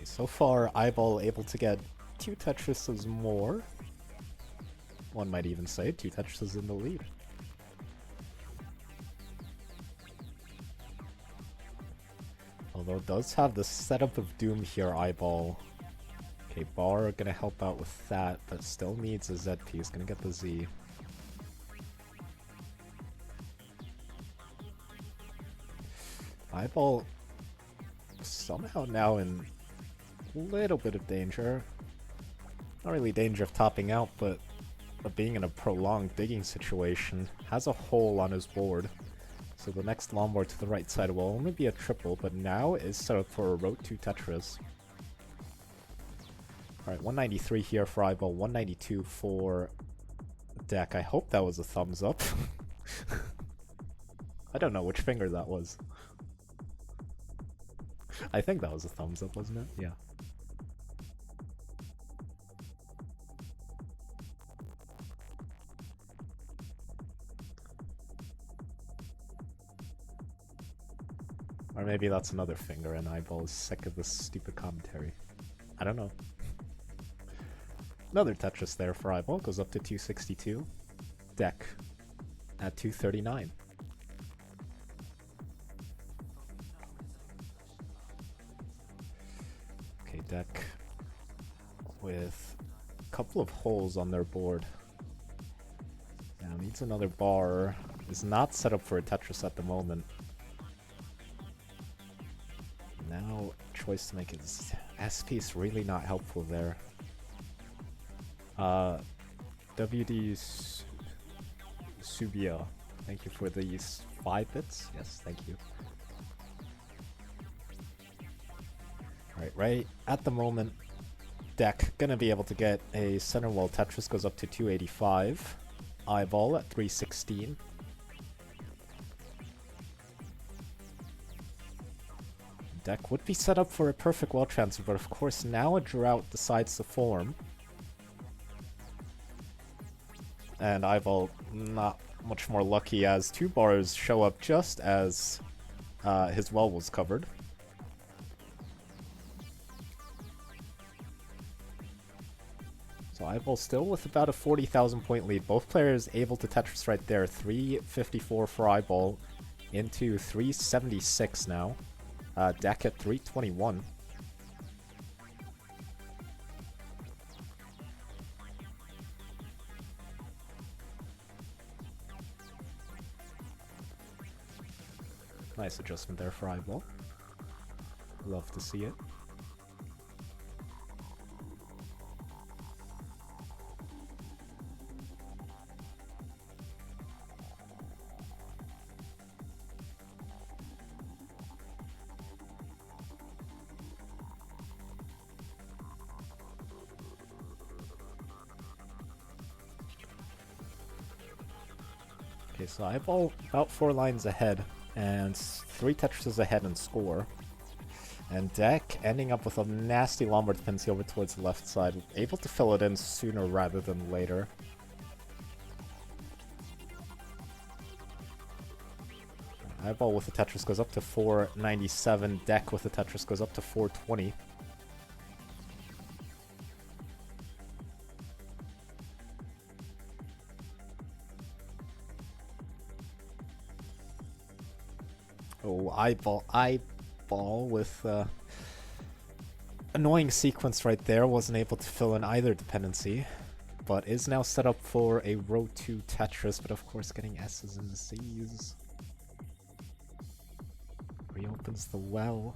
So far, iBall able to get 2 Tetrises more. One might even say 2 Tetrises in the lead. Although it does have the setup of Doom here, iBall. Okay, bar gonna help out with that, but still needs a Z piece. Gonna get the Z. iBall somehow now in little bit of danger. Not really danger of topping out, but of being in a prolonged digging situation. Has a hole on his board. So the next long board to the right side will only be a triple, but now is set up for a road 2 Tetris. Alright, 193 here for iBall, 192 for Dekk. I hope that was a thumbs up. I don't know which finger that was. I think that was a thumbs up, wasn't it? Yeah. Or maybe that's another finger and iBall is sick of this stupid commentary. I don't know. Another Tetris there for iBall, goes up to 262. Dekk at 239. Okay, Dekk with a couple of holes on their board. Now needs another bar. Is not set up for a Tetris at the moment. Now, choice to make his S-piece really not helpful there. WD Subia, thank you for these 5 bits. Yes, thank you. Alright, right at the moment, Dekk gonna be able to get a center wall Tetris, goes up to 285. iBall at 316. Dekk would be set up for a perfect wall transfer, but of course now a drought decides to form. And iBall not much more lucky as 2 bars show up just as his well was covered. So iBall still with about a 40,000 point lead. Both players able to Tetris right there. 354 for iBall into 376 now. Dekk at 321. Nice adjustment there for iBall. Love to see it. Okay, so iBall about 4 lines ahead, and 3 Tetrises ahead in score. And Dekk ending up with a nasty Lombard dependency over towards the left side, able to fill it in sooner rather than later. iBall with the Tetris goes up to 497, Dekk with the Tetris goes up to 420. Oh, iBall with annoying sequence right there, wasn't able to fill in either dependency, but is now set up for a row 2 Tetris, but of course getting S's and Z's. Reopens the well.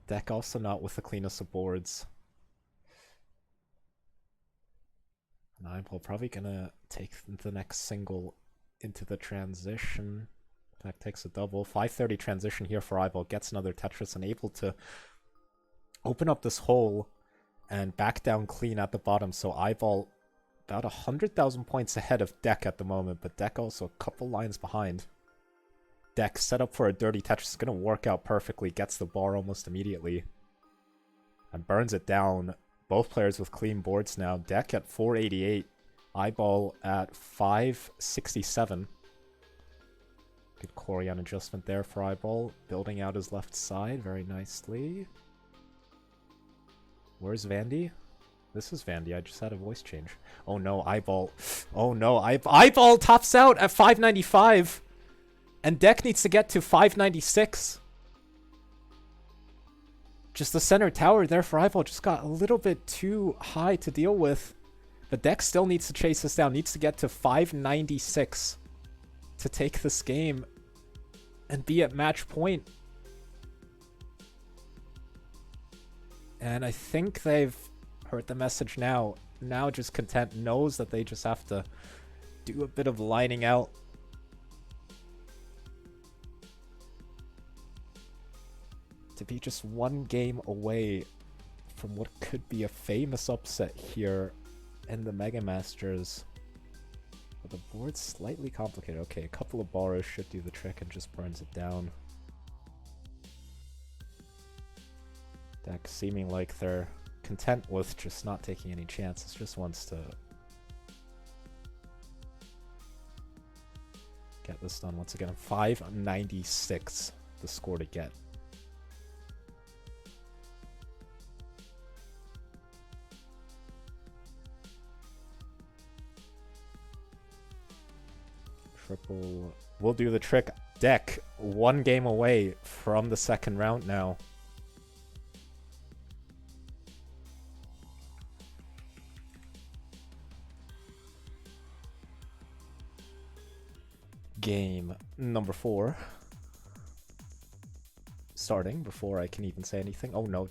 Dekk also not with the cleanest of boards. And iBall probably gonna take the next single into the transition. Dekk takes a double. 530 transition here for iBall. Gets another Tetris and able to open up this hole and back down clean at the bottom. So iBall about 100,000 points ahead of Dekk at the moment, but Dekk also a couple lines behind. Dekk set up for a dirty Tetris. Is going to work out perfectly. Gets the bar almost immediately. And burns it down. Both players with clean boards now. Dekk at 488. iBall at 567. Good Corian adjustment there for iBall. Building out his left side very nicely. Where's Vandy? This is Vandy. I just had a voice change. Oh no, iBall. Oh no, iBall tops out at 595. And Dekk needs to get to 596. Just the center tower there for iBall just got a little bit too high to deal with. But Dekk still needs to chase this down. Needs to get to 596 to take this game and be at match point. And I think they've heard the message now. Now just Content knows that they just have to do a bit of lining out. To be just one game away from what could be a famous upset here in the Mega Masters. But the board's slightly complicated. Okay, a couple of borrows should do the trick and just burns it down. Dekk seeming like they're content with just not taking any chances, just wants to get this done once again. 596, the score to get. Triple will do the trick. Dekk, one game away from the second round now. Game number 4. Starting before I can even say anything. Oh no.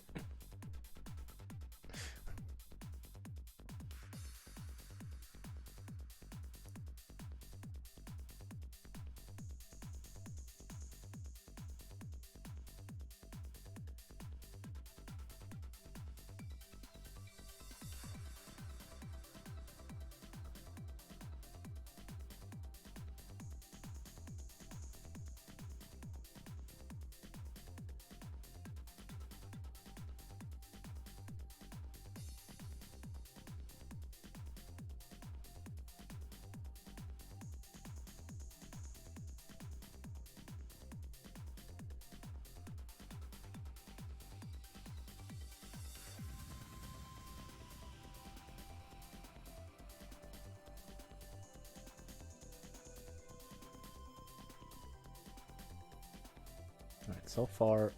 Alright, so far,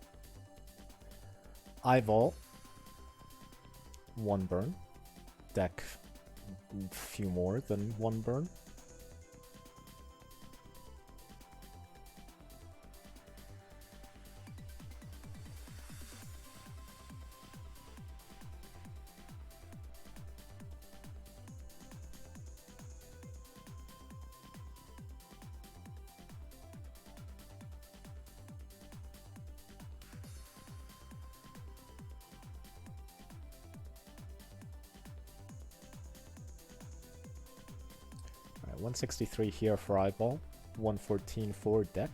iBall, 1 burn. Dekk, a few more than 1 burn. 163 here for iBall, 114 for Dekk.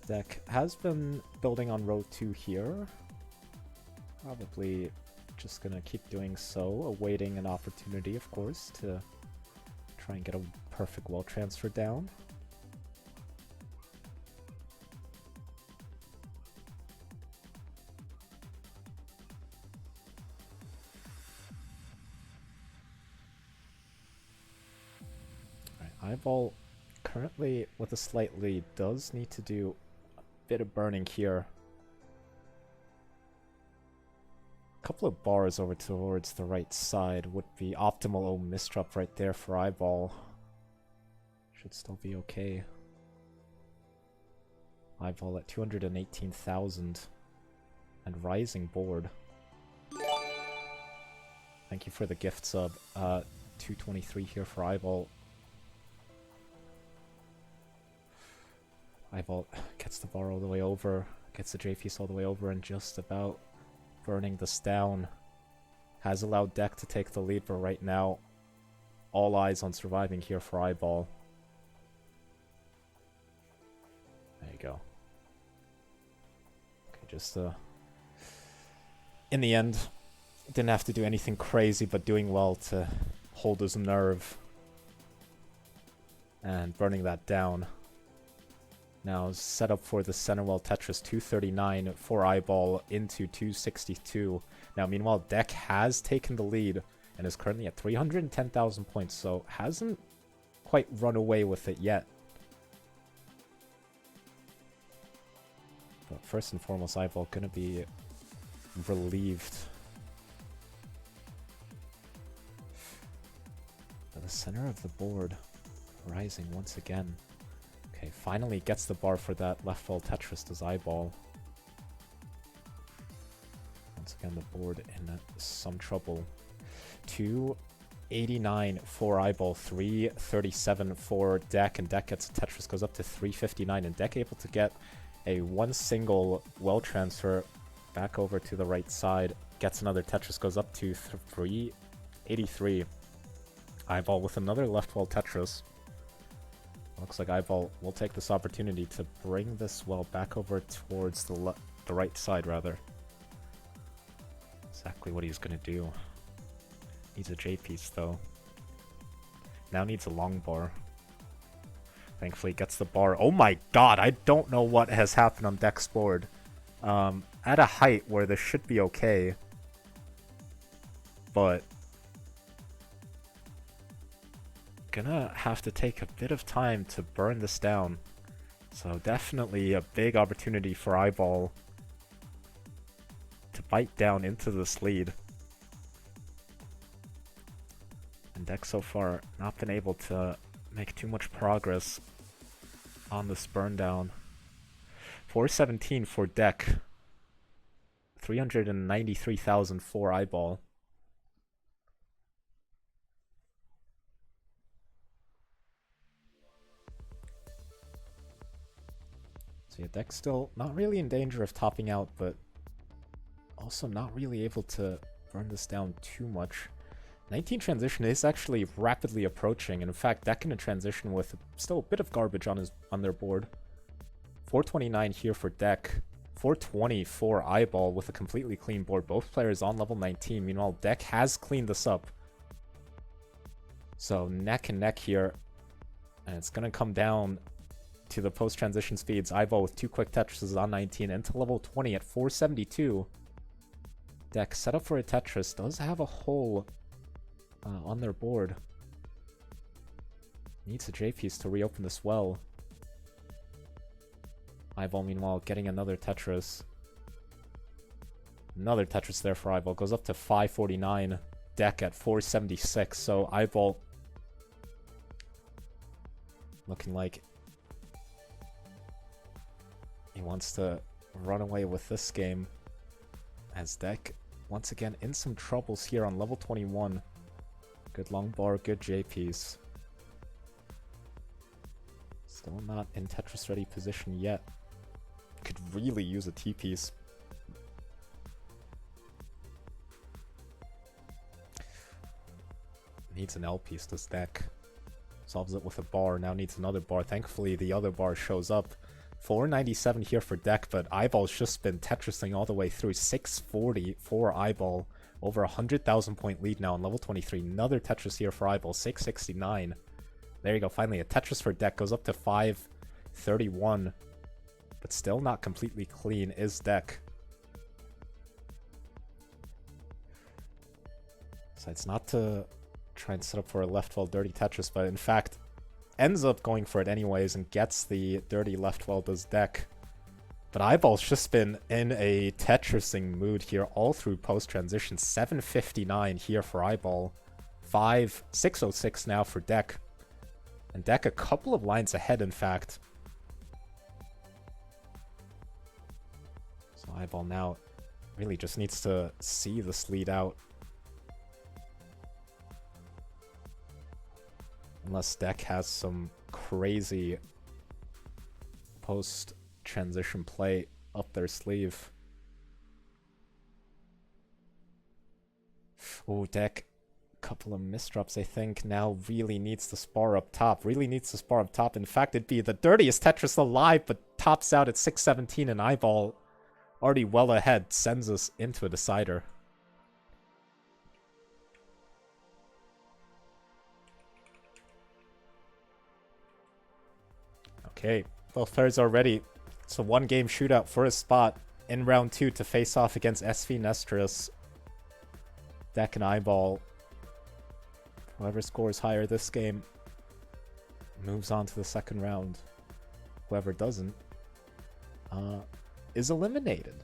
Dekk has been building on row 2 here. Probably just gonna keep doing so, awaiting an opportunity, of course, to try and get a perfect well transfer down. Alright, iBall currently with a slight lead does need to do a bit of burning here. A couple of bars over towards the right side would be optimal. Oh, misdrop right there for iBall. Should still be okay. iBall at 218,000 and rising board. Thank you for the gift sub. 223 here for iBall. iBall gets the bar all the way over, gets the J piece all the way over, and just about burning this down. Has allowed Dekk to take the lead, but right now, all eyes on surviving here for iBall. There you go. Okay, just in the end, didn't have to do anything crazy, but doing well to hold his nerve and burning that down. Now set up for the center well Tetris 239 for iBall into 262. Now meanwhile Dekk has taken the lead and is currently at 310,000 points, so hasn't quite run away with it yet. But first and foremost, iBall gonna be relieved. At the center of the board, rising once again. Okay, finally gets the bar for that left wall Tetris, does iBall. Once again, the board in some trouble. 289 for iBall, 337 for Dekk, and Dekk gets a Tetris, goes up to 359, and Dekk able to get a one single well transfer back over to the right side, gets another Tetris, goes up to 383. iBall with another left wall Tetris. Looks like iBall will take this opportunity to bring this well back over towards the right side, rather. Exactly what he's gonna do. Needs a J piece though. Now needs a long bar. Thankfully gets the bar. Oh my god, I don't know what has happened on Dekk's board. At a height where this should be okay. But gonna have to take a bit of time to burn this down. So definitely a big opportunity for iBall to bite down into this lead. And Dekk so far not been able to make too much progress on this burn down. 417 for Dekk. 393,000 for iBall. So yeah, Dekk's still not really in danger of topping out, but also not really able to burn this down too much. 19 transition is actually rapidly approaching, and in fact, Dekk in a transition with still a bit of garbage on their board. 429 here for Dekk. 420 for iBall with a completely clean board. Both players on level 19. Meanwhile, Dekk has cleaned this up. So neck and neck here, and it's gonna come down to the post-transition speeds. iBall with 2 quick Tetrises on 19 into level 20 at 472. Dekk set up for a Tetris, does have a hole on their board. Needs a J piece to reopen this well. iBall meanwhile getting another Tetris. Another Tetris there for iBall, goes up to 549. Dekk at 476, so iBall looking like he wants to run away with this game, as Dekk once again in some troubles here on level 21. Good long bar, good J piece. Still not in Tetris ready position yet. Could really use a T piece. Needs an L piece, this Dekk. Solves it with a bar, now needs another bar. Thankfully, the other bar shows up. 497 here for Dekk, but iBall's just been Tetrising all the way through. 640 for iBall. Over 100,000 point lead now on level 23. Another Tetris here for iBall. 669. There you go, finally a Tetris for Dekk. Goes up to 531. But still not completely clean is Dekk. Decides not to try and set up for a left well dirty Tetris, but in fact ends up going for it anyways and gets the dirty left well does Dekk. But iBall's just been in a Tetrising mood here all through post-transition. 759 here for iBall. 606 now for Dekk. And Dekk a couple of lines ahead, in fact. So iBall now really just needs to see this lead out. Unless Dekk has some crazy post-transition play up their sleeve. Oh, Dekk, couple of misdrops, I think. Now really needs to spar up top. In fact, it'd be the dirtiest Tetris alive, but tops out at 617, and iBall already well ahead sends us into a decider. Okay, both players are ready. It's a one-game shootout for a spot in round 2 to face off against SV Nestris. Dekk and iBall. Whoever scores higher this game moves on to the second round. Whoever doesn't is eliminated.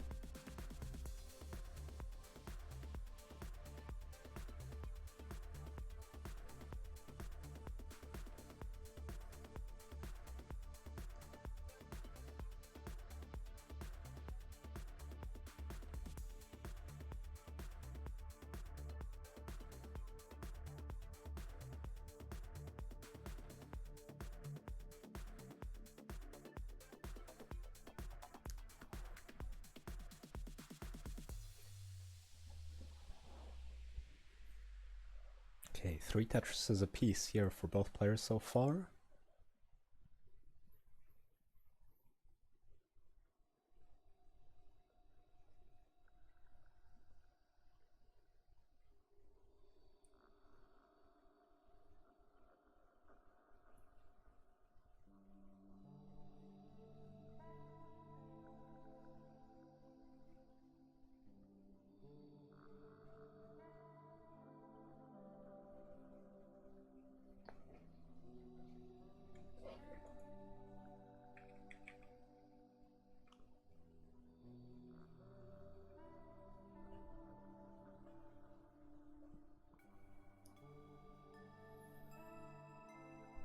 Okay, 3 Tetrises apiece here for both players so far.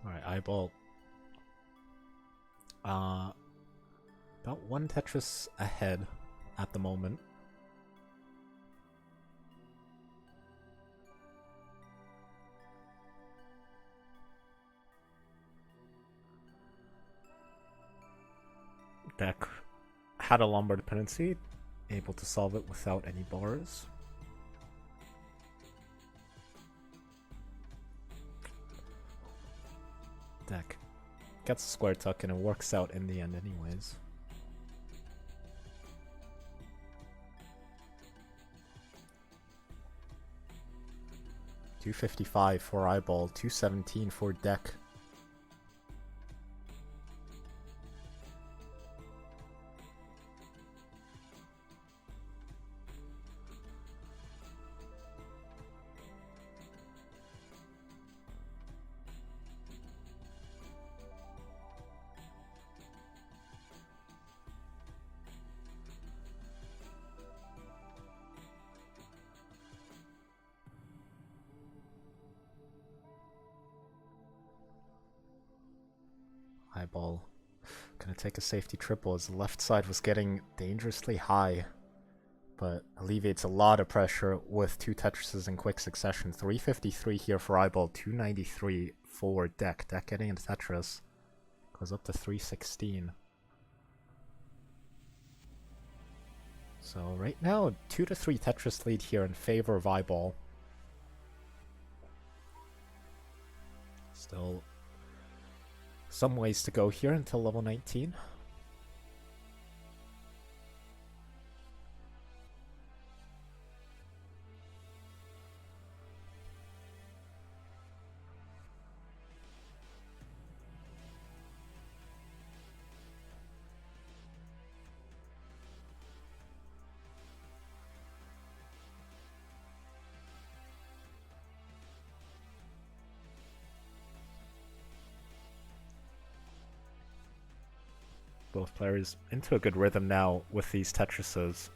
Alright, iBall. About 1 Tetris ahead at the moment. Dekk had a lumbar dependency, able to solve it without any bars. Dekk gets a square tuck and it works out in the end anyways. $255 for iBall, $217 for Dekk. iBall gonna take a safety triple as the left side was getting dangerously high, but alleviates a lot of pressure with 2 Tetrises in quick succession. 353 here for iBall, 293 for Dekk. Dekk getting into Tetris goes up to 316. So right now, 2 to 3 Tetris lead here in favor of iBall. Still some ways to go here until level 19. Both players into a good rhythm now with these Tetrises.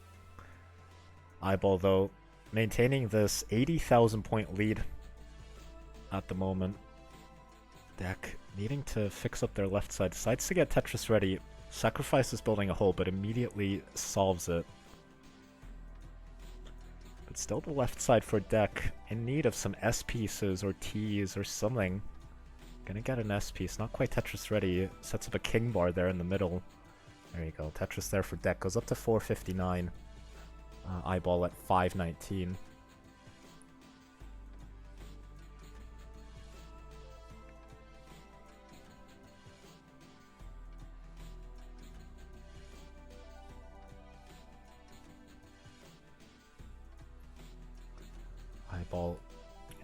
iBall, though, maintaining this 80,000 point lead at the moment. Dekk needing to fix up their left side. Decides to get Tetris ready. Sacrifices building a hole, but immediately solves it. But still the left side for Dekk. In need of some S pieces or T's or something. Gonna get an S piece. Not quite Tetris ready. Sets up a king bar there in the middle. There you go. Tetris there for Dekk. Goes up to 459. iBall at 519. iBall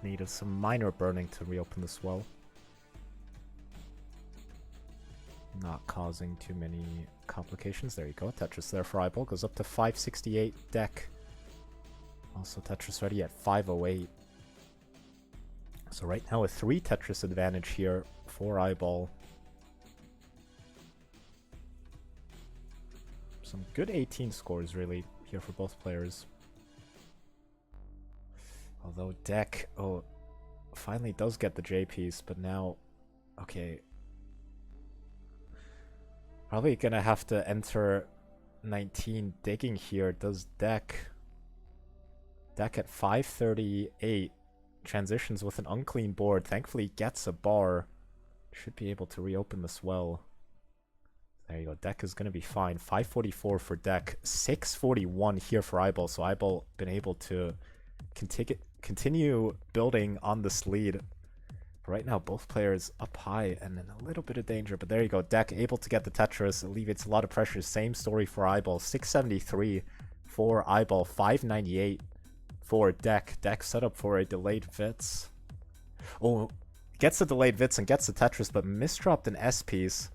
in need of some minor burning to reopen this well. Not causing too many complications. There you go. Tetris there for iBall. Goes up to 568. Dekk. Also Tetris ready at 508. So right now a 3 Tetris advantage here for iBall. Some good 18 scores really here for both players. Although Dekk, finally does get the J piece, but now, okay. Probably gonna have to enter 19 digging here. Does Dekk at 538 transitions with an unclean board. Thankfully gets a bar. Should be able to reopen this well. There you go. Dekk is gonna be fine. 544 for Dekk. 641 here for iBall. So iBall been able to continue building on this lead. Right now, both players up high and in a little bit of danger. But there you go. Dekk able to get the Tetris. Alleviates a lot of pressure. Same story for iBall. 673 for iBall. 598 for Dekk. Dekk set up for a delayed Vits. Oh, gets the delayed Vits and gets the Tetris, but misdropped an S piece.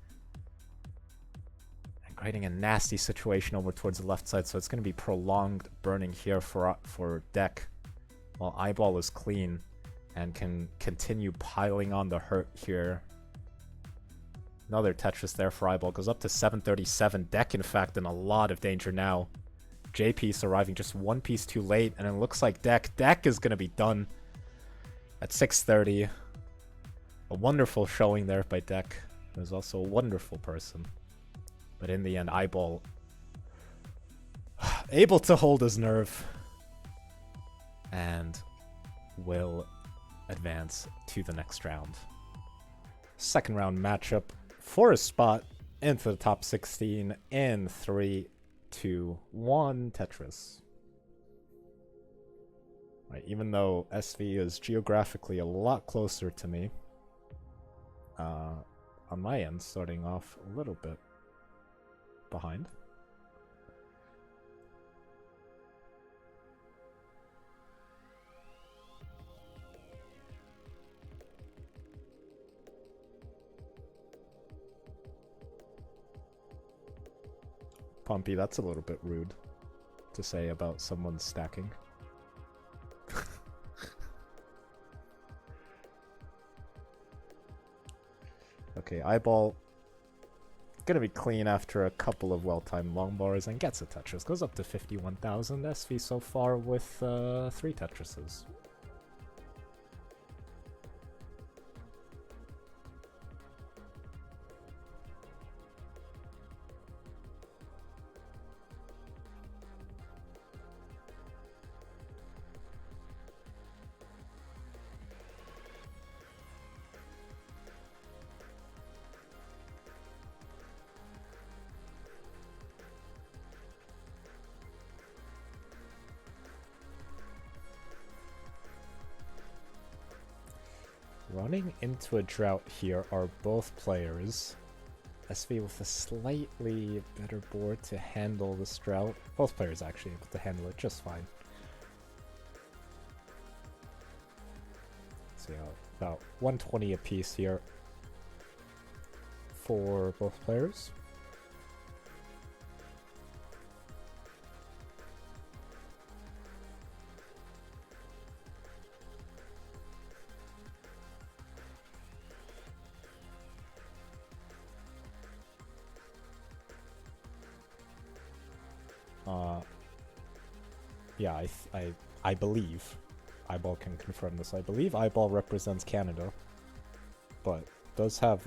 And creating a nasty situation over towards the left side. So it's going to be prolonged burning here for Dekk. While iBall is clean and can continue piling on the hurt here. Another Tetris there for iBall. Goes up to 737. Dekk, in fact, in a lot of danger now. J piece arriving just one piece too late, and it looks like Dekk is going to be done at 630. A wonderful showing there by Dekk. Who's also a wonderful person. But in the end, iBall able to hold his nerve and will advance to the next round. Second round matchup for a spot into the top 16 in 3, 2, 1 Tetris. Right, even though SV is geographically a lot closer to me, on my end, starting off a little bit behind. Pumpy, that's a little bit rude to say about someone stacking. Okay, iBall gonna be clean after a couple of well-timed long bars and gets a Tetris. Goes up to 51,000 SV so far with 3 Tetrises. running into a drought here are both players. SV with a slightly better board to handle this drought. Both players actually able to handle it just fine. So yeah, about 120 apiece here for both players. Yeah, I believe, iBall can confirm this, I believe iBall represents Canada, but does have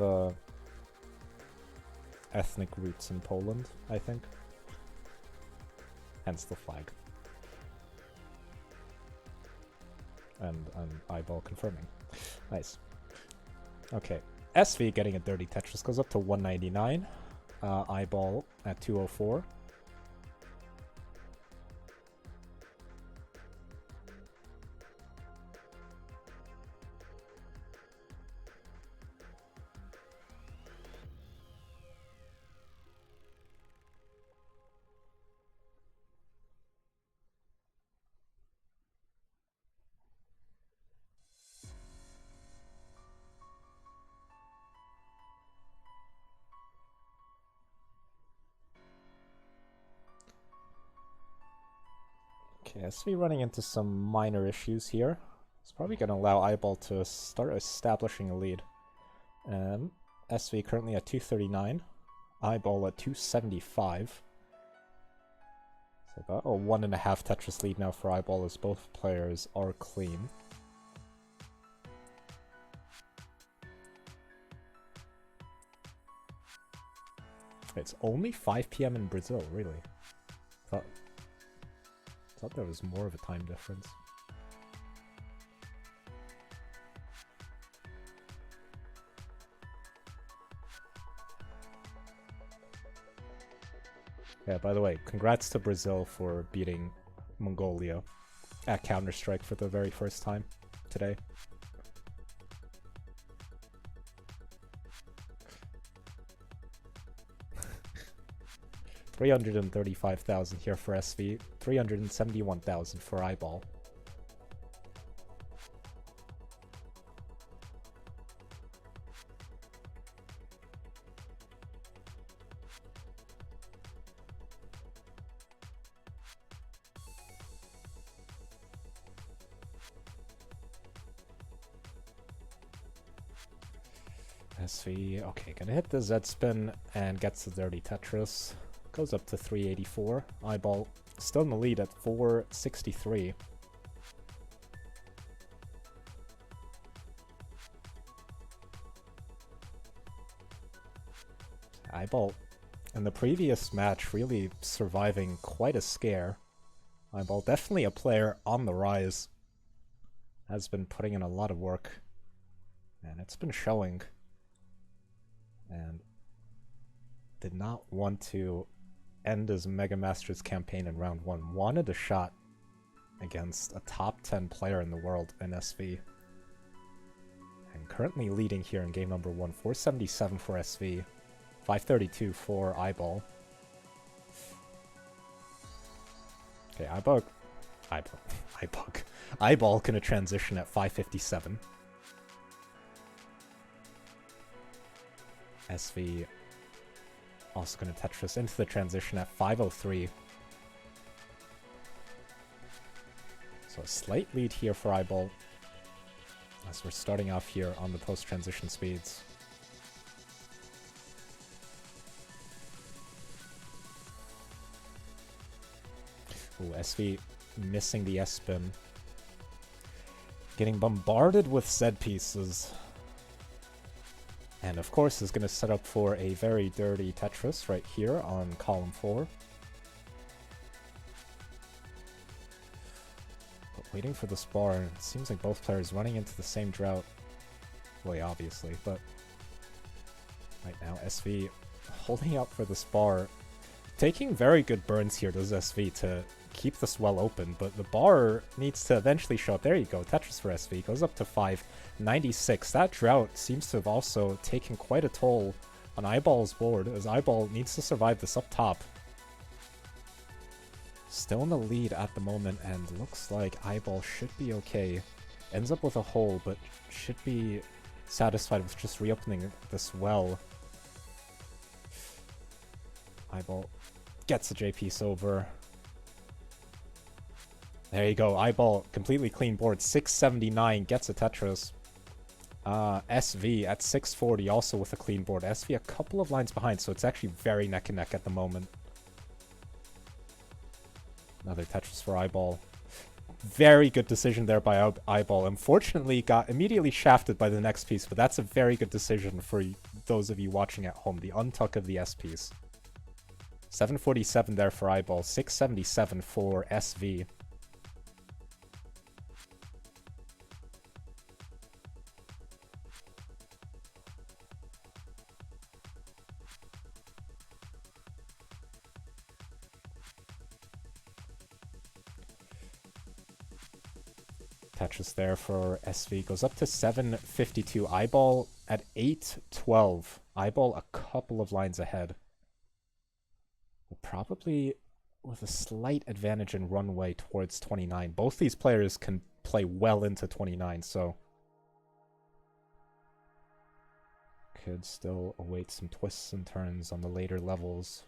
ethnic roots in Poland, I think. Hence the flag. And iBall confirming. Nice. Okay, SV getting a dirty Tetris goes up to 199. iBall at 204. Okay, SV running into some minor issues here. It's probably going to allow iBall to start establishing a lead. SV currently at 239, iBall at 275. So about a 1.5 Tetris lead now for iBall as both players are clean. It's only 5 PM in Brazil, really. Thought there was more of a time difference. Yeah, by the way, congrats to Brazil for beating Mongolia at Counter-Strike for the very first time today. $335,000 here for SV, $371,000 for iBall. SV, okay, gonna hit the Z spin and gets the dirty Tetris. Goes up to 384. iBall still in the lead at 463. iBall in the previous match really surviving quite a scare. iBall definitely a player on the rise. Has been putting in a lot of work. And it's been showing. And did not want to end his Mega Masters campaign in round 1. Wanted a shot against a top 10 player in the world in SV. And currently leading here in game number 1. 477 for SV. 532 for iBall. Okay, iBall gonna transition at 557. SV also going to Tetris into the transition at 503. So a slight lead here for iBall as we're starting off here on the post-transition speeds. Ooh, SV missing the S-spin. Getting bombarded with Z pieces. And of course is going to set up for a very dirty Tetris right here on column 4. But waiting for the spar, it seems like both players running into the same drought. Well, yeah, obviously, but right now SV holding out for the spar. Taking very good burns here does SV to keep this well open, but the bar needs to eventually show up. There you go, Tetris for SV goes up to 596. That drought seems to have also taken quite a toll on iBall's board, as iBall needs to survive this up top. Still in the lead at the moment, and looks like iBall should be okay. Ends up with a hole, but should be satisfied with just reopening this well. iBall gets the J piece over. There you go, iBall completely clean board. 679 gets a Tetris. SV at 640 also with a clean board. SV a couple of lines behind, so it's actually very neck and neck at the moment. Another Tetris for iBall. Very good decision there by iBall. Unfortunately, got immediately shafted by the next piece, but that's a very good decision for those of you watching at home. The untuck of the S piece. 747 there for iBall. 677 for SV. Tetris there for SV goes up to 752. iBall at 812. iBall a couple of lines ahead. Probably with a slight advantage in runway towards 29. Both these players can play well into 29, so could still await some twists and turns on the later levels.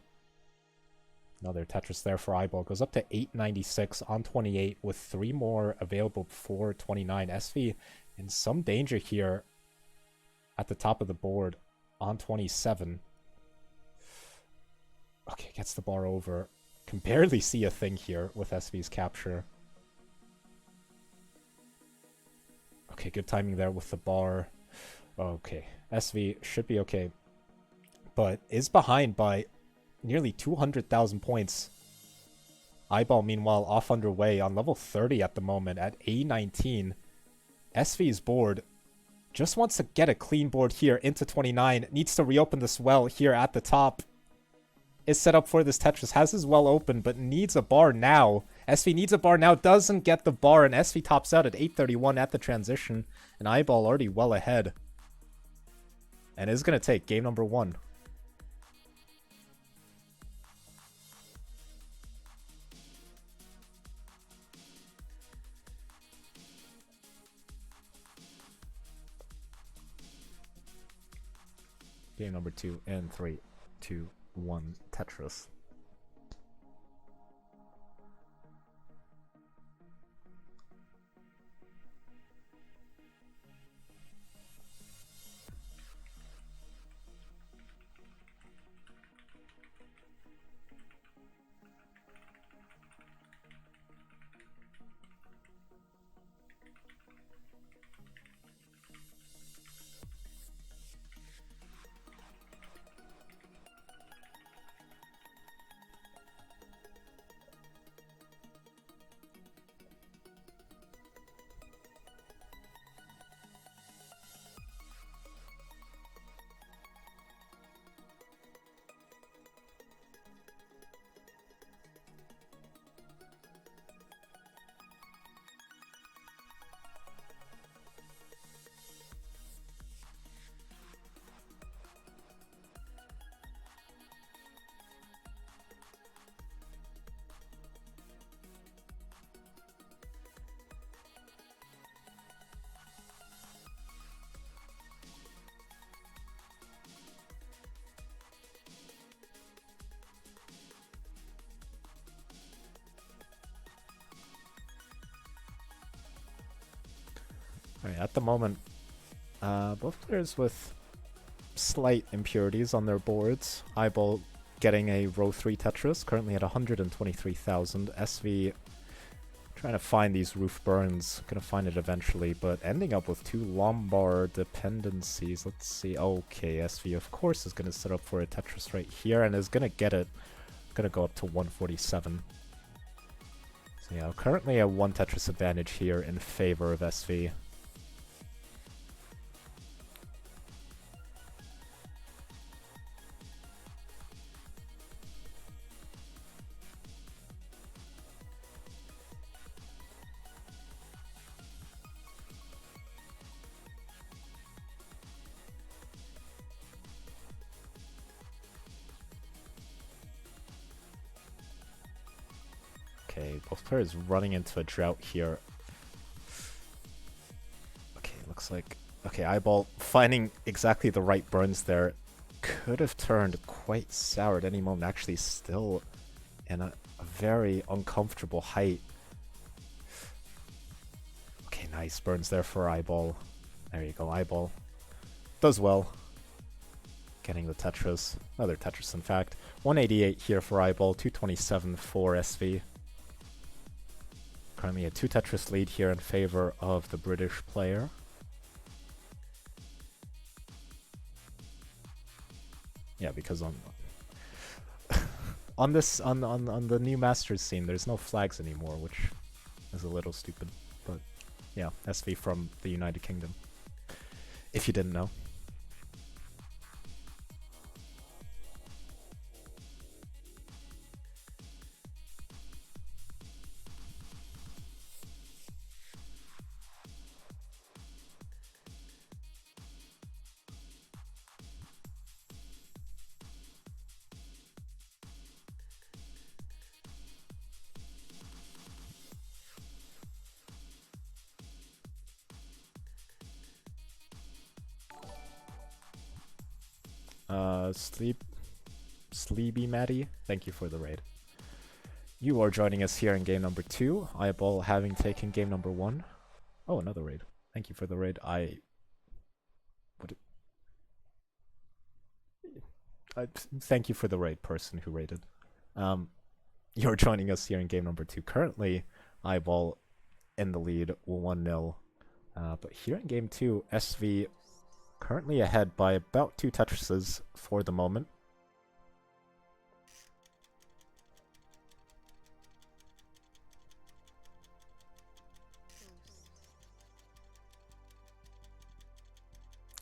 Another Tetris there for iBall goes up to 896 on 28 with 3 more available before 29. SV in some danger here at the top of the board on 27. Okay, gets the bar over. Can barely see a thing here with SV's capture. Okay, good timing there with the bar. Okay, SV should be okay. But is behind by nearly 200,000 points. iBall, meanwhile, off underway on level 30 at the moment at A19. SV's board just wants to get a clean board here into 29. Needs to reopen this well here at the top. Is set up for this Tetris. Has his well open, but needs a bar now. SV needs a bar now. Doesn't get the bar, and SV tops out at 831 at the transition. And iBall already well ahead. And is going to take game number 1. Game number 2 and 3, 2, 1, Tetris. Alright, at the moment, both players with slight impurities on their boards. iBall getting a row 3 Tetris, currently at 123,000. SV trying to find these roof burns, gonna find it eventually, but ending up with 2 Lombard dependencies. Let's see. Okay, SV of course is gonna set up for a Tetris right here and is gonna get it. Gonna go up to 147. So yeah, currently a 1 Tetris advantage here in favor of SV. Okay, both players running into a drought here. Okay, looks like... Okay, iBall finding exactly the right burns there. Could have turned quite sour at any moment. Actually, still in a very uncomfortable height. Okay, nice burns there for iBall. There you go, iBall. Does well. Getting the Tetris. Another Tetris, in fact. 188 here for iBall, 227 for SV. Currently a 2 Tetris lead here in favor of the British player. Yeah, because on on the new Masters scene, there's no flags anymore, which is a little stupid. But yeah, SV from the United Kingdom. If you didn't know. Sleepy Maddie, thank you for the raid. You are joining us here in game number 2. iBall having taken game number 1. Oh, another raid. Thank you for the raid. Thank you for the raid, person who raided. You're joining us here in game number 2. Currently, iBall in the lead, 1-0. But here in game 2, SV currently ahead by about 2 Tetrises for the moment.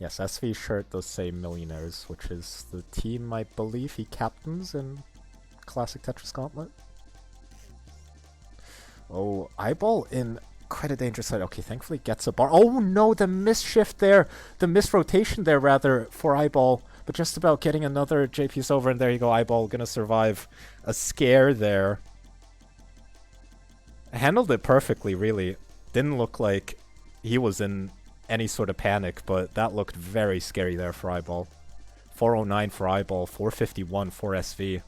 Yes, SV's shirt does say Millionaires, which is the team I believe he captains in Classic Tetris Gauntlet. Oh, iBall in quite a dangerous side. Okay, thankfully gets a bar. Oh no, the misshift there, the misrotation there rather for iBall, but just about getting another JP's over, and there you go, iBall gonna survive a scare there. Handled it perfectly, really. Didn't look like he was in any sort of panic, but that looked very scary there for iBall. 409 for iBall, 451 for SV.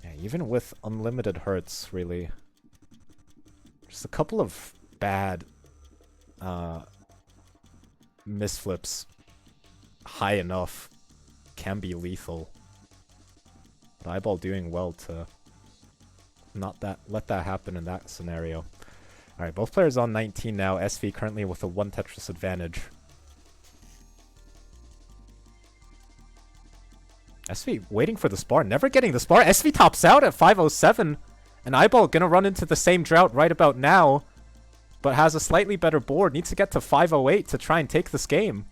Yeah, even with unlimited hurts, really. Just a couple of bad misflips high enough can be lethal. But iBall doing well to not let that happen in that scenario. Alright, both players on 19 now. SV currently with a 1 Tetris advantage. SV waiting for the spar, never getting the spar. SV tops out at 507. And iBall gonna run into the same drought right about now, but has a slightly better board. Needs to get to 508 to try and take this game.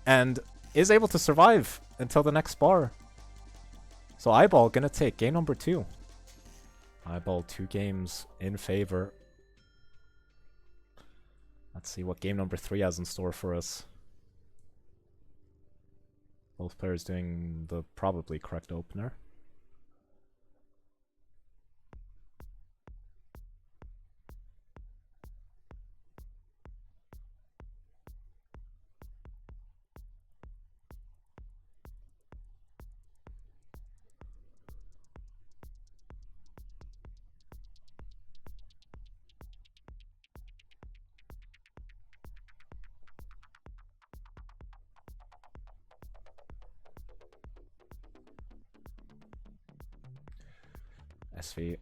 And is able to survive until the next bar. So iBall gonna take game number 2. iBall 2 games in favor. Let's see what game number 3 has in store for us. Both players doing the probably correct opener. SV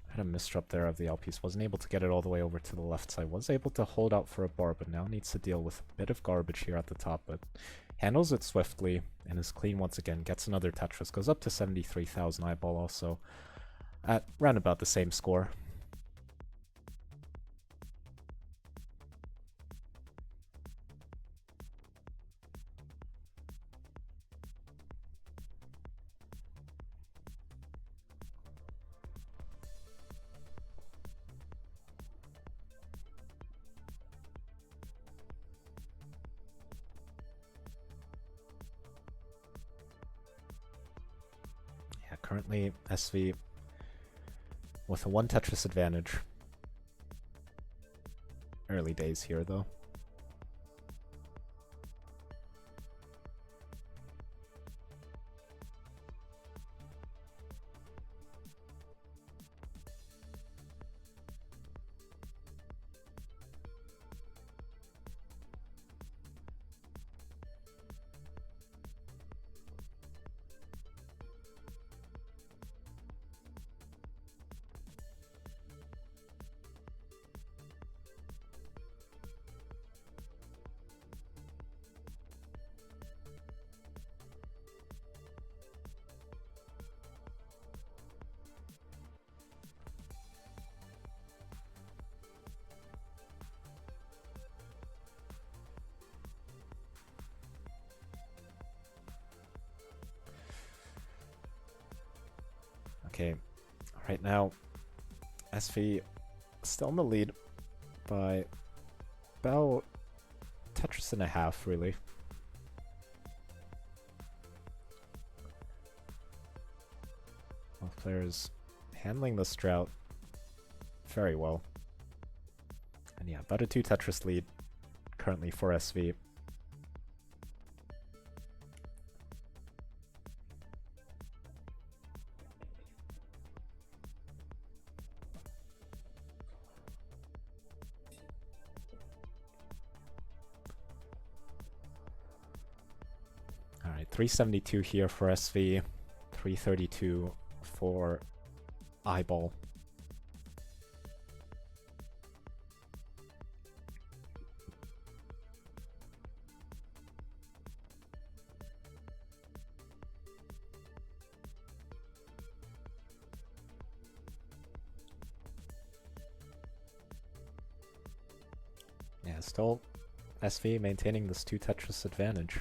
had a misdrop there of the L piece. Wasn't able to get it all the way over to the left side. Was able to hold out for a bar, but now needs to deal with a bit of garbage here at the top. But handles it swiftly and is clean once again. Gets another Tetris. Goes up to 73,000. iBall also at round about the same score. Currently, SV with a 1 Tetris advantage. Early days here, though. Okay, right now, SV still in the lead by about Tetris and a half, really. Both players handling this drought very well. And yeah, about a 2 Tetris lead currently for SV. Alright, 372 here for SV, 332 for iBall. Yeah, still SV maintaining this 2 Tetris advantage.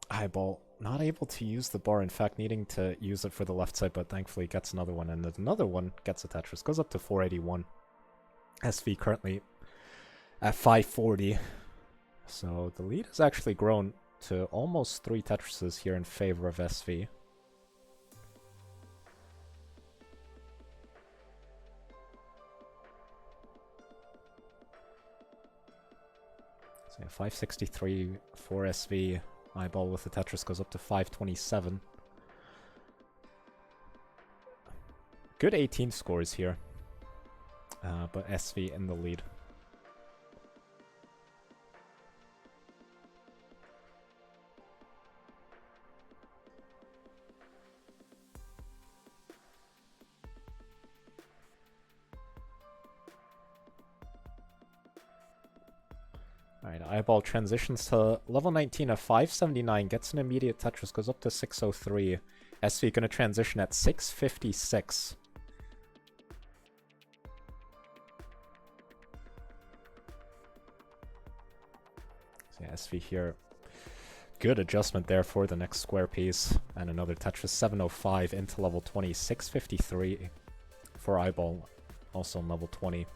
iBall not able to use the bar, in fact needing to use it for the left side, but thankfully gets another one, and another one gets a Tetris, goes up to 481. SV currently at 540, so the lead has actually grown to almost 3 Tetrises here in favor of SV. So yeah, 563 for SV. iBall with the Tetris goes up to 527. Good 18 scores here, but SV in the lead. Alright, iBall transitions to level 19 at 579, gets an immediate Tetris, goes up to 603. SV gonna transition at 656. So yeah, SV here, good adjustment there for the next square piece. And another Tetris, 705 into level 20, 653 for iBall, also in level 20.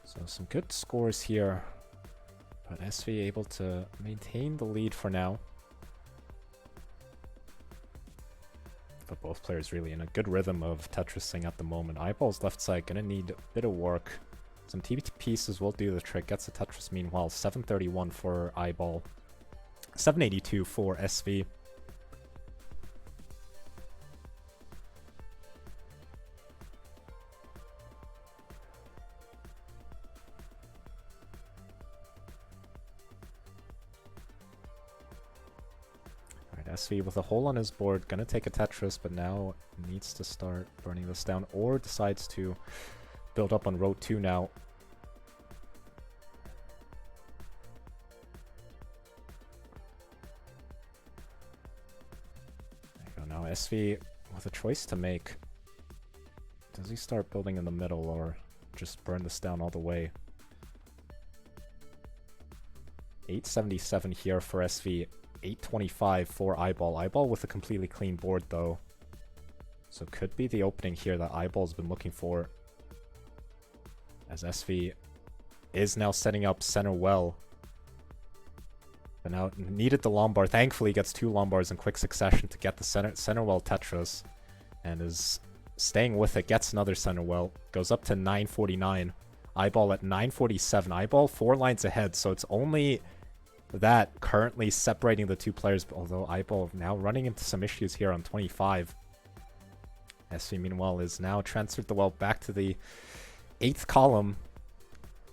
So some good scores here, but SV able to maintain the lead for now. But both players really in a good rhythm of Tetrising at the moment. iBall's left side gonna need a bit of work. Some TP pieces will do the trick. Gets a Tetris meanwhile. 731 for iBall. 782 for SV. SV with a hole on his board, gonna take a Tetris, but now needs to start burning this down, or decides to build up on row 2 now. There you go. Now SV with a choice to make. Does he start building in the middle or just burn this down all the way? 877 here for SV, 825 for iBall. iBall with a completely clean board though. So could be the opening here that iBall's been looking for. As SV is now setting up center well. But now needed the Lombard. Thankfully gets 2 Lombards in quick succession to get the center well Tetris. And is staying with it, gets another center well. Goes up to 949. iBall at 947. iBall 4 lines ahead, so it's only that currently separating the 2 players, although iBall now running into some issues here on 25. SV meanwhile is now transferred the well back to the 8th column.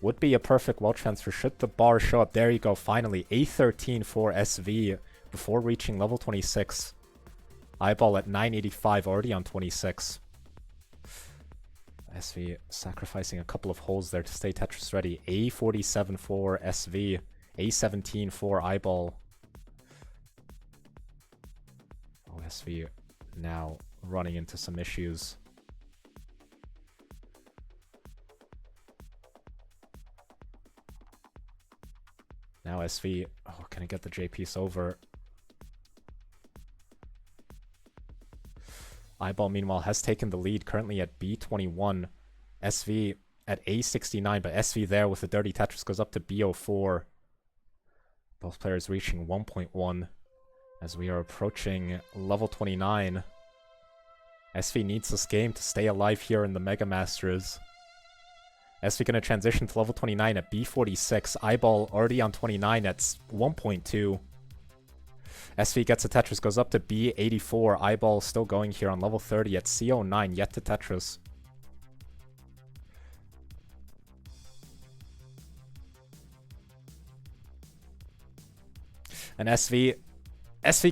Would be a perfect well transfer should the bar show up. There you go, finally. A13 for SV before reaching level 26. iBall at 985, already on 26. SV sacrificing a couple of holes there to stay Tetris ready. A47 for SV. A17 for iBall. Oh, SV now running into some issues. Now SV, oh, can I get the J piece over? iBall meanwhile has taken the lead, currently at B21. SV at A69, but SV there with the dirty Tetris goes up to B04. Both players reaching 1.1 as we are approaching level 29. SV needs this game to stay alive here in the Mega Masters. SV going to transition to level 29 at B46. iBall already on 29 at 1.2. SV gets a Tetris, goes up to B84. iBall still going here on level 30 at C09, yet to Tetris. And SV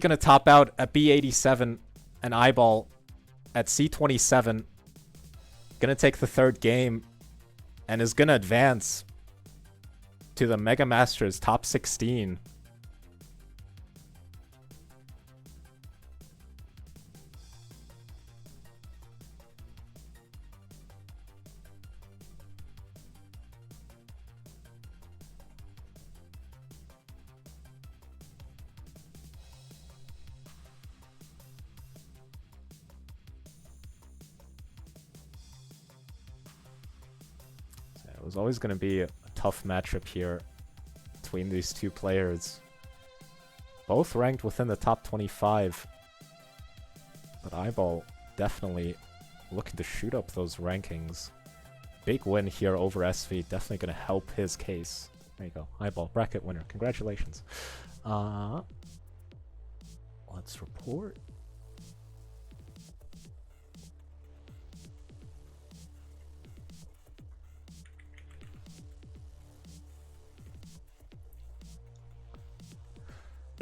going to top out at B87, and iBall at C27. Going to take the 3rd game, and is going to advance to the Mega Masters top 16. It was always going to be a tough matchup here between these 2 players. Both ranked within the top 25. But iBall definitely looking to shoot up those rankings. Big win here over SV. Definitely going to help his case. There you go. iBall bracket winner. Congratulations. Let's report.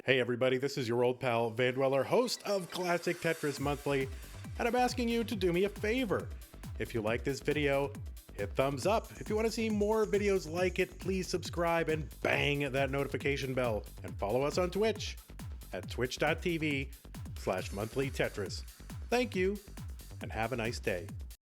Hey everybody, this is your old pal Vandweller, host of Classic Tetris Monthly, and I'm asking you to do me a favor. If you like this video, hit thumbs up. If you want to see more videos like it, please subscribe and bang that notification bell. And follow us on Twitch at twitch.tv/monthlytetris. Thank you, and have a nice day.